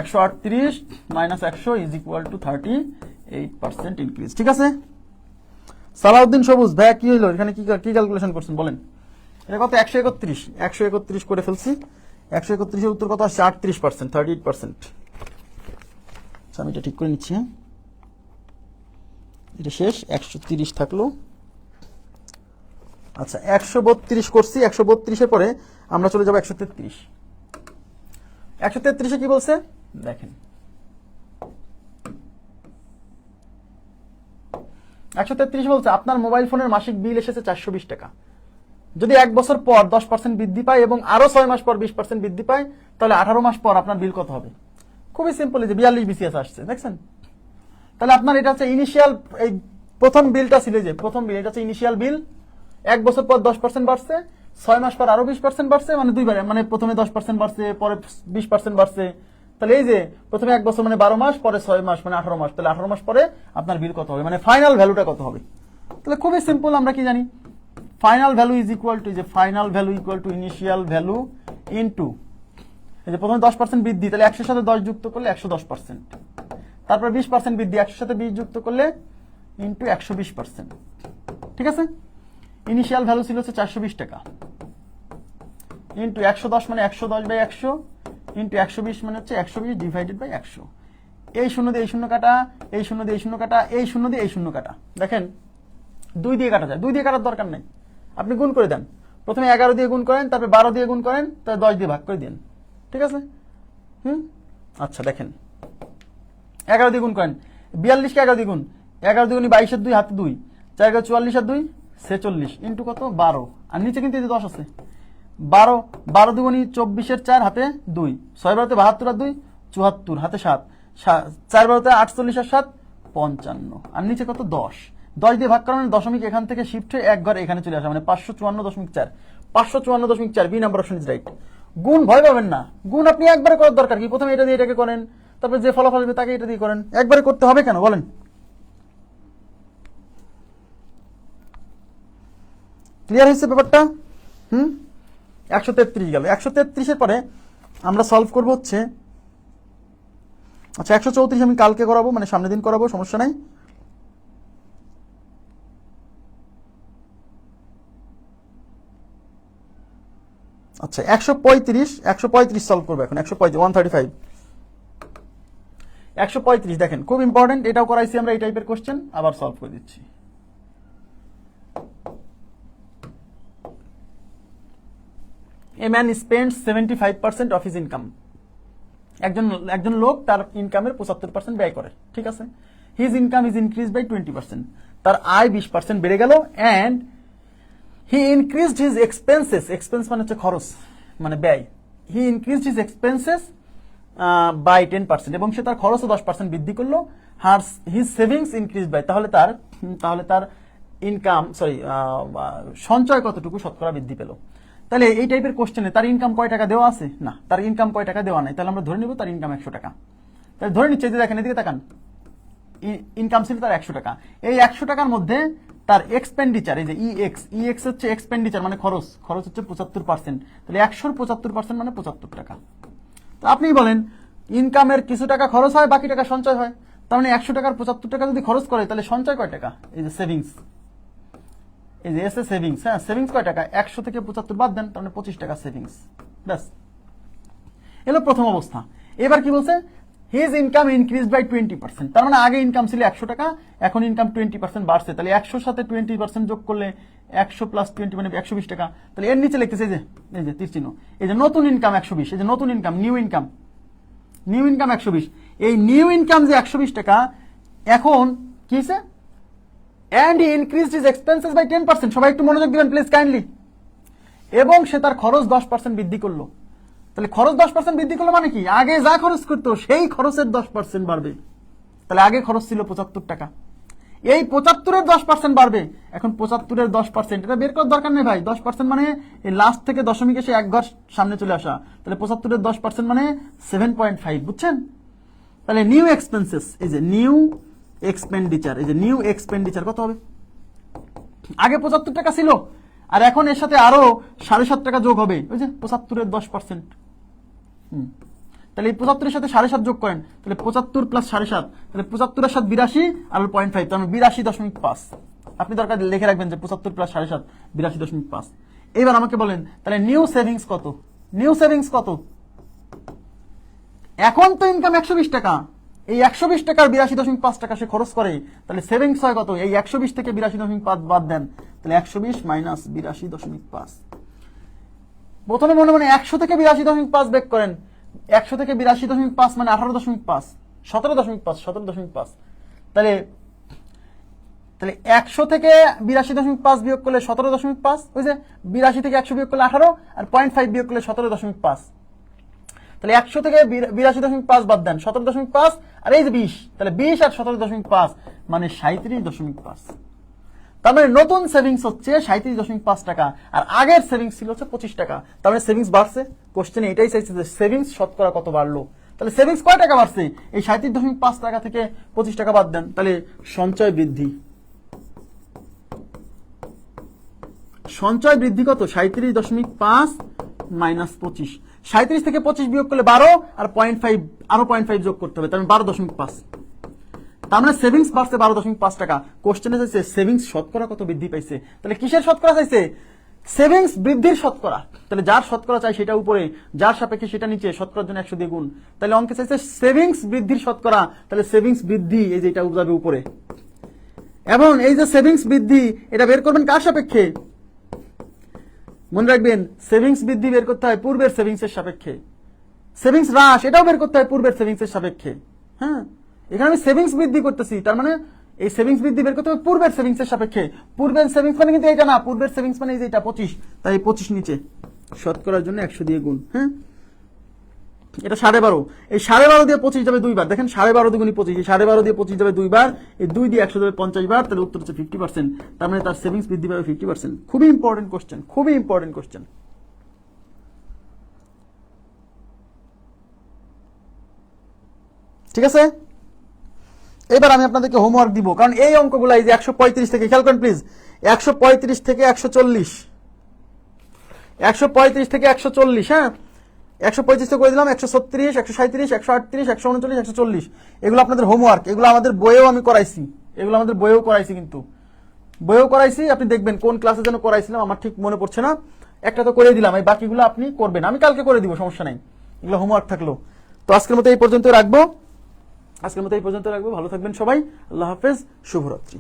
138 minus 100 is equal two 38% increase. ঠিক আছে? সালাউদ্দিন সবুজ ভাইয়া কি হইলো এখানে? কি ক্যালকুলেশন করছেন বলেন? এটা কত? 131 করে ফেলছি। 131 এর উত্তর কত আসছে? 38%, 38%। আমি এটা ঠিক করে নিচ্ছি। হ্যাঁ, এটা শেষ, 130 থাকলো। আচ্ছা, 132 করছি। 132 এর পরে আমরা চলে যাবো 133। 133 কি বলছে দেখেন, 133 বলছে আপনার মোবাইল ফোনের মাসিক বিল এসেছে 420 টাকা। যদি 1 বছর পর 10% বৃদ্ধি পায় এবং আরো 6 মাস পর 20% বৃদ্ধি পায়, তাহলে 18 মাস পর আপনার বিল কত হবে? খুবই সিম্পল, যে 42 BCS আসছে, দেখছেন? তাহলে আপনার এটা হচ্ছে ইনিশিয়াল, এই প্রথম বিলটা ছিল, যে প্রথম বিল, এটা হচ্ছে ইনিশিয়াল বিল। 1 বছর পর 10% বাড়ছে, 6 মাস পর আরো 20% বাড়ছে, মানে দুইবার, মানে প্রথমে 10% বাড়ছে, পরে 20% বাড়ছে। তাহলে এই যে প্রথমে 1 বছর মানে 12 মাস, পরে 6 মাস মানে 18 মাস, তাহলে 18 মাস পরে আপনার বিল কত হবে, মানে ফাইনাল ভ্যালুটা কত হবে। তাহলে খুবই সিম্পল, আমরা কি জানি, final value is equal to, যে final value equal to initial value into, এই যে প্রথমে 10% বৃদ্ধি, তাহলে 100 সাথে 10 যুক্ত করলে 110%, তারপর 20% বৃদ্ধি, 100 সাথে 20 যুক্ত করলে ইনটু 120%, ঠিক আছে? ইনিশিয়াল ভ্যালু ছিল হচ্ছে 420 টাকা, ইনটু 110 মানে 110/100, ইনটু 120 মানে হচ্ছে 120 ডিভাইডেড বাই 100। এই শূন্য দিয়ে এই শূন্য কাটা, এই শূন্য দিয়ে এই শূন্য কাটা, এই শূন্য দিয়ে এই শূন্য কাটা। দেখেন 2 দিয়ে কাটা যায়, 2 দিয়ে কাটার দরকার নেই, আপনি গুণ করে দেন। প্রথমে 11 দিয়ে গুণ করেন, তারপরে 12 দিয়ে গুণ করেন, তারপরে 10 দিয়ে ভাগ করে দিন, ঠিক আছে? আচ্ছা দেখেন, 11 দিয়ে গুণ করেন, 42 কে 11 দিয়ে গুণ, 11 দিয়ে গুণ 22 এর 2 হাতে 2, 4 × 44 আর 2 46, ইনটু কত 12, আর নিচে কিন্তু এই যে 10 আছে, 12 দুগুণী 24 এর 4 হাতে 2, 6 বারোতে 72 আর 2 74, হাতে 7, 4 বারোতে 48 আর 7 55, আর নিচে কত 10 দিয়ে ভাগ করানো, দশমিক এখান থেকে শিফট হয়ে এক ঘর এখানে চলে আসা, মানে 554.4, 554.4, B number option is right. গুণ ভয় পাবেন না, গুণ আপনি একবারে করার দরকার কি, প্রথমে এটা দিয়ে এটাকে করেন, তারপরে যে ফলাফল আসবে তাকে এটা দিয়ে করেন, একবারে করতে হবে কেন বলেন? ক্লিয়ার হয়েছে ব্যাপারটা? 133 গেল। 133-এর পরে আমরা সলভ করব হচ্ছে, আচ্ছা 134 আমি কালকে করাবো, মানে সামনের দিন করাবো, সমস্যা নাই। আচ্ছা 135 সলভ করবো এখন, 135 দেখেন খুব ইম্পর্টেন্ট, এটাও করাইছি আমরা, এই টাইপের কোশ্চেন আবার সলভ করে দিচ্ছি। A man spends 75% of his income. একজন লোক তার ইনকামের 75% ব্যয় করে, ঠিক আছে? His income is increased by 20%, তার আয় 20% বেড়ে গেল, and he increased his expenses, expense মানে হচ্ছে খরচ, মানে ব্যয়, he increased his expenses by 10%, এবং সে তার খরচও 10% বৃদ্ধি করলো, his savings increased by, তাহলে তার ইনকাম, সঞ্চয় কতটুকু শতকরা বৃদ্ধি পেল। তাহলে এই টাইপের কোশ্চেনে তার ইনকাম কয় টাকা দেওয়া আছে? না, তার ইনকাম কয় টাকা দেওয়া নাই, তাহলে আমরা ধরে নিব তার ইনকাম 100 টাকা। তাহলে ধরে নিচ্ছে যে দেখেন এদিকে তাকান, ইনকাম ছিল তার 100 টাকা, এই 100 টাকার মধ্যে তার এক্সপেন্ডিচার, এই যে ইএক্স হচ্ছে এক্সপেন্ডিচার মানে খরচ হচ্ছে 75%, তাহলে 100-র 75% মানে 75 টাকা। তো আপনি বলেন ইনকামের কিছু টাকা খরচ হয়, বাকি টাকা সঞ্চয় হয়, তার মানে 100 টাকার 75 টাকা যদি খরচ করে, তাহলে সঞ্চয় কয় টাকা? এই যে সেভিংস, এই যে এসে সেভিংস, হ্যাঁ সেভিংস কয় টাকা? 100 থেকে 75 বাদ দেন, তার মানে 25 টাকা সেভিংস, ব্যাস। এলো প্রথম অবস্থা। এবার কি বলছে? হিজ ইনকাম ইনক্রিজ বাই 20%, তার মানে আগে ইনকাম ছিল 100 টাকা, এখন ইনকাম 20% বাড়ছে, তাহলে 100-র সাথে 20% যোগ করলে 100 + 20 মানে 120 টাকা। তাহলে এর নিচে লিখতেছে এই যে তীর চিহ্ন, এই যে নতুন ইনকাম 120, এই যে নতুন ইনকাম, নিউ ইনকাম 120, এই নিউ ইনকাম যে 120 টাকা, এখন কি হয়েছে? And he increased his expenses by 10%, সবাই একটু মনোযোগ দিবেন প্লিজ কাইন্ডলি, এবং সে তার খরচ 10% বৃদ্ধি করলো। তাহলে খরচ 10% বৃদ্ধি করলো মানে কি? আগে যা খরচ করতো সেই খরচের 10% বাড়বে। তাহলে আগে খরচ ছিল 75 টাকা, এই 75-এর 10% বাড়বে। এখন 75-এর 10%, এটা বের করার দরকার নেই ভাই, 10% মানে এই লাস্ট থেকে দশমিক এসে এক ঘর সামনে চলে আসা, তাহলে 75-এর 10% মানে 7.5, বুঝছেন? তাহলে নিউ এক্সপেন্সেস, এই যে নিউ এক্সপেন্ডিচার, এই যে নিউ এক্সপেন্ডিচার কত হবে? আগে 75 টাকা ছিল, আর এখন এর সাথে আরো 7.5 টাকা যোগ হবে, ওই যে 75-এর 10%। তাহলে এই 75-এর সাথে 7.5 যোগ করেন, তাহলে 75 + 7.5, তাহলে 75-এর সাথে 82 আর 0.5, তার মানে 82.5। আপনি দরকার লিখে রাখবেন যে 75 + 7.5 82.5। এবার আমাকে বলেন তাহলে নিউ সেভিংস কত? নিউ সেভিংস কত? এখন তো ইনকাম 120 টাকা, এই 120 টাকার 82.5 টাকা সে খরচ করে, তাহলে সেভিংস হয় কত? এই 120 থেকে 82.5 বাদ দেন, তাহলে 120 - 82.5। প্রথমে মনে মনে 100 থেকে 82.5 বেক করেন, 100 থেকে 82.5 মানে 18.5, 17.5। তাহলে 100 থেকে 82.5 বিয়োগ করলে 17.5, ওই যে 82 থেকে 100 বিয়োগ করলে 18, আর 0.5 বিয়োগ করলে 17.5। তাহলে 100 থেকে 82.5 বাদ দেন, 17.5 আর এই যে 20, তাহলে 20 আর 17.5 মানে 37.5। তার মানে নতুন সেভিংস হচ্ছে 37.5 টাকা, আর আগের সেভিংস ছিল হচ্ছে 25 টাকা। তার মানে সেভিংস বাড়ছে। কোশ্চেনে এটাই চাইছে যে সেভিংস শতকরা কত বাড়লো। তাহলে সেভিংস কয় টাকা বাড়ছে? এই 37.5 টাকা থেকে 25 টাকা বাদ দেন, তাহলে সঞ্চয় বৃদ্ধি। সঞ্চয় বৃদ্ধি কত? 37.5 মাইনাস 25। 37 থেকে 25 বিয়োগ করলে 12, আর 0.5 আরো 0.5 যোগ করতে হবে, তার মানে 12.5। তার মানে সেভিংস বাড়ছে 12.5 টাকা। কোশ্চেনে চাইছে সেভিংস শতকরা কত বৃদ্ধি পাইছে। তাহলে কিসের শতকরা চাইছে? সেভিংস বৃদ্ধির শতকরা। তাহলে যার শতকরা চাই সেটা উপরে, যার সাপেক্ষে সেটা নিচে, শতকরার জন্য 100 দিয়ে গুণ। তাহলে অঙ্কে চাইছে সেভিংস বৃদ্ধির শতকরা, তাহলে সেভিংস বৃদ্ধি এই যে এটা যাবে উপরে। এবং এই যে সেভিংস বৃদ্ধি এটা বের করবেন কার সাপেক্ষে? মনে রাখবেন সেভিংস বৃদ্ধি বের করতে হয় পূর্বের সেভিংস এর সাপেক্ষে। সেভিংস হ্রাস এটাও বের করতে হয় পূর্বের সেভিংস এর সাপেক্ষে। হ্যাঁ, এখানে আমি সেভিংস বৃদ্ধি করতেছি, তার মানে এই সেভিংস বৃদ্ধি বের করতে হবে পূর্বের সেভিংস এর সাপেক্ষে। পূর্বের সেভিংস মানে কিন্তু এটা না, পূর্বের সেভিংস মানে এই যে এটা 25, তাই 25 নিচে, শতকরার জন্য 100 দিয়ে গুণ। হ্যাঁ, এটা 12.5, এই 12.5 দিয়ে 25 যাবে দুইবার। দেখেন 12.5 দ্বিগুণী 25, এই 12.5 দিয়ে 25 যাবে দুইবার, এই 2 দিয়ে 100 যাবে 50 বার, তাহলে উত্তর হচ্ছে 50%। তার মানে তার সেভিংস বৃদ্ধি পাবে 50%। খুবই ইম্পর্টেন্ট কোশ্চেন, খুবই ইম্পর্টেন্ট কোশ্চেন। ঠিক আছে, এবার আমি আপনাদেরকে হোমওয়ার্ক দিব, কারণ এই অঙ্কগুলো এই যে 135 থেকে, খেয়াল করেন প্লিজ, 135 থেকে 140, 135 থেকে 140, হ্যাঁ 135 থেকে করে দিলাম, 136, 137, 138, 139, 140, এগুলো আপনাদের হোমওয়ার্ক। এগুলো আমাদের বইয়েও আমি করাইছি, এগুলো আমাদের বইয়েও করাইছি, কিন্তু বইয়েও করাইছি। আপনি দেখবেন কোন ক্লাসে যেন করাইছিলাম, আমার ঠিক মনে পড়ছে না। একটা তো করে দিলাম, এই বাকিগুলো আপনি করবেন, আমি কালকে করে দিব, সমস্যা নাই, এগুলো হোমওয়ার্ক থাকলো। তো আজকের মতো এই পর্যন্ত রাখবো, ভালো থাকবেন সবাই, আল্লাহ হাফেজ, শুভরাত্রি।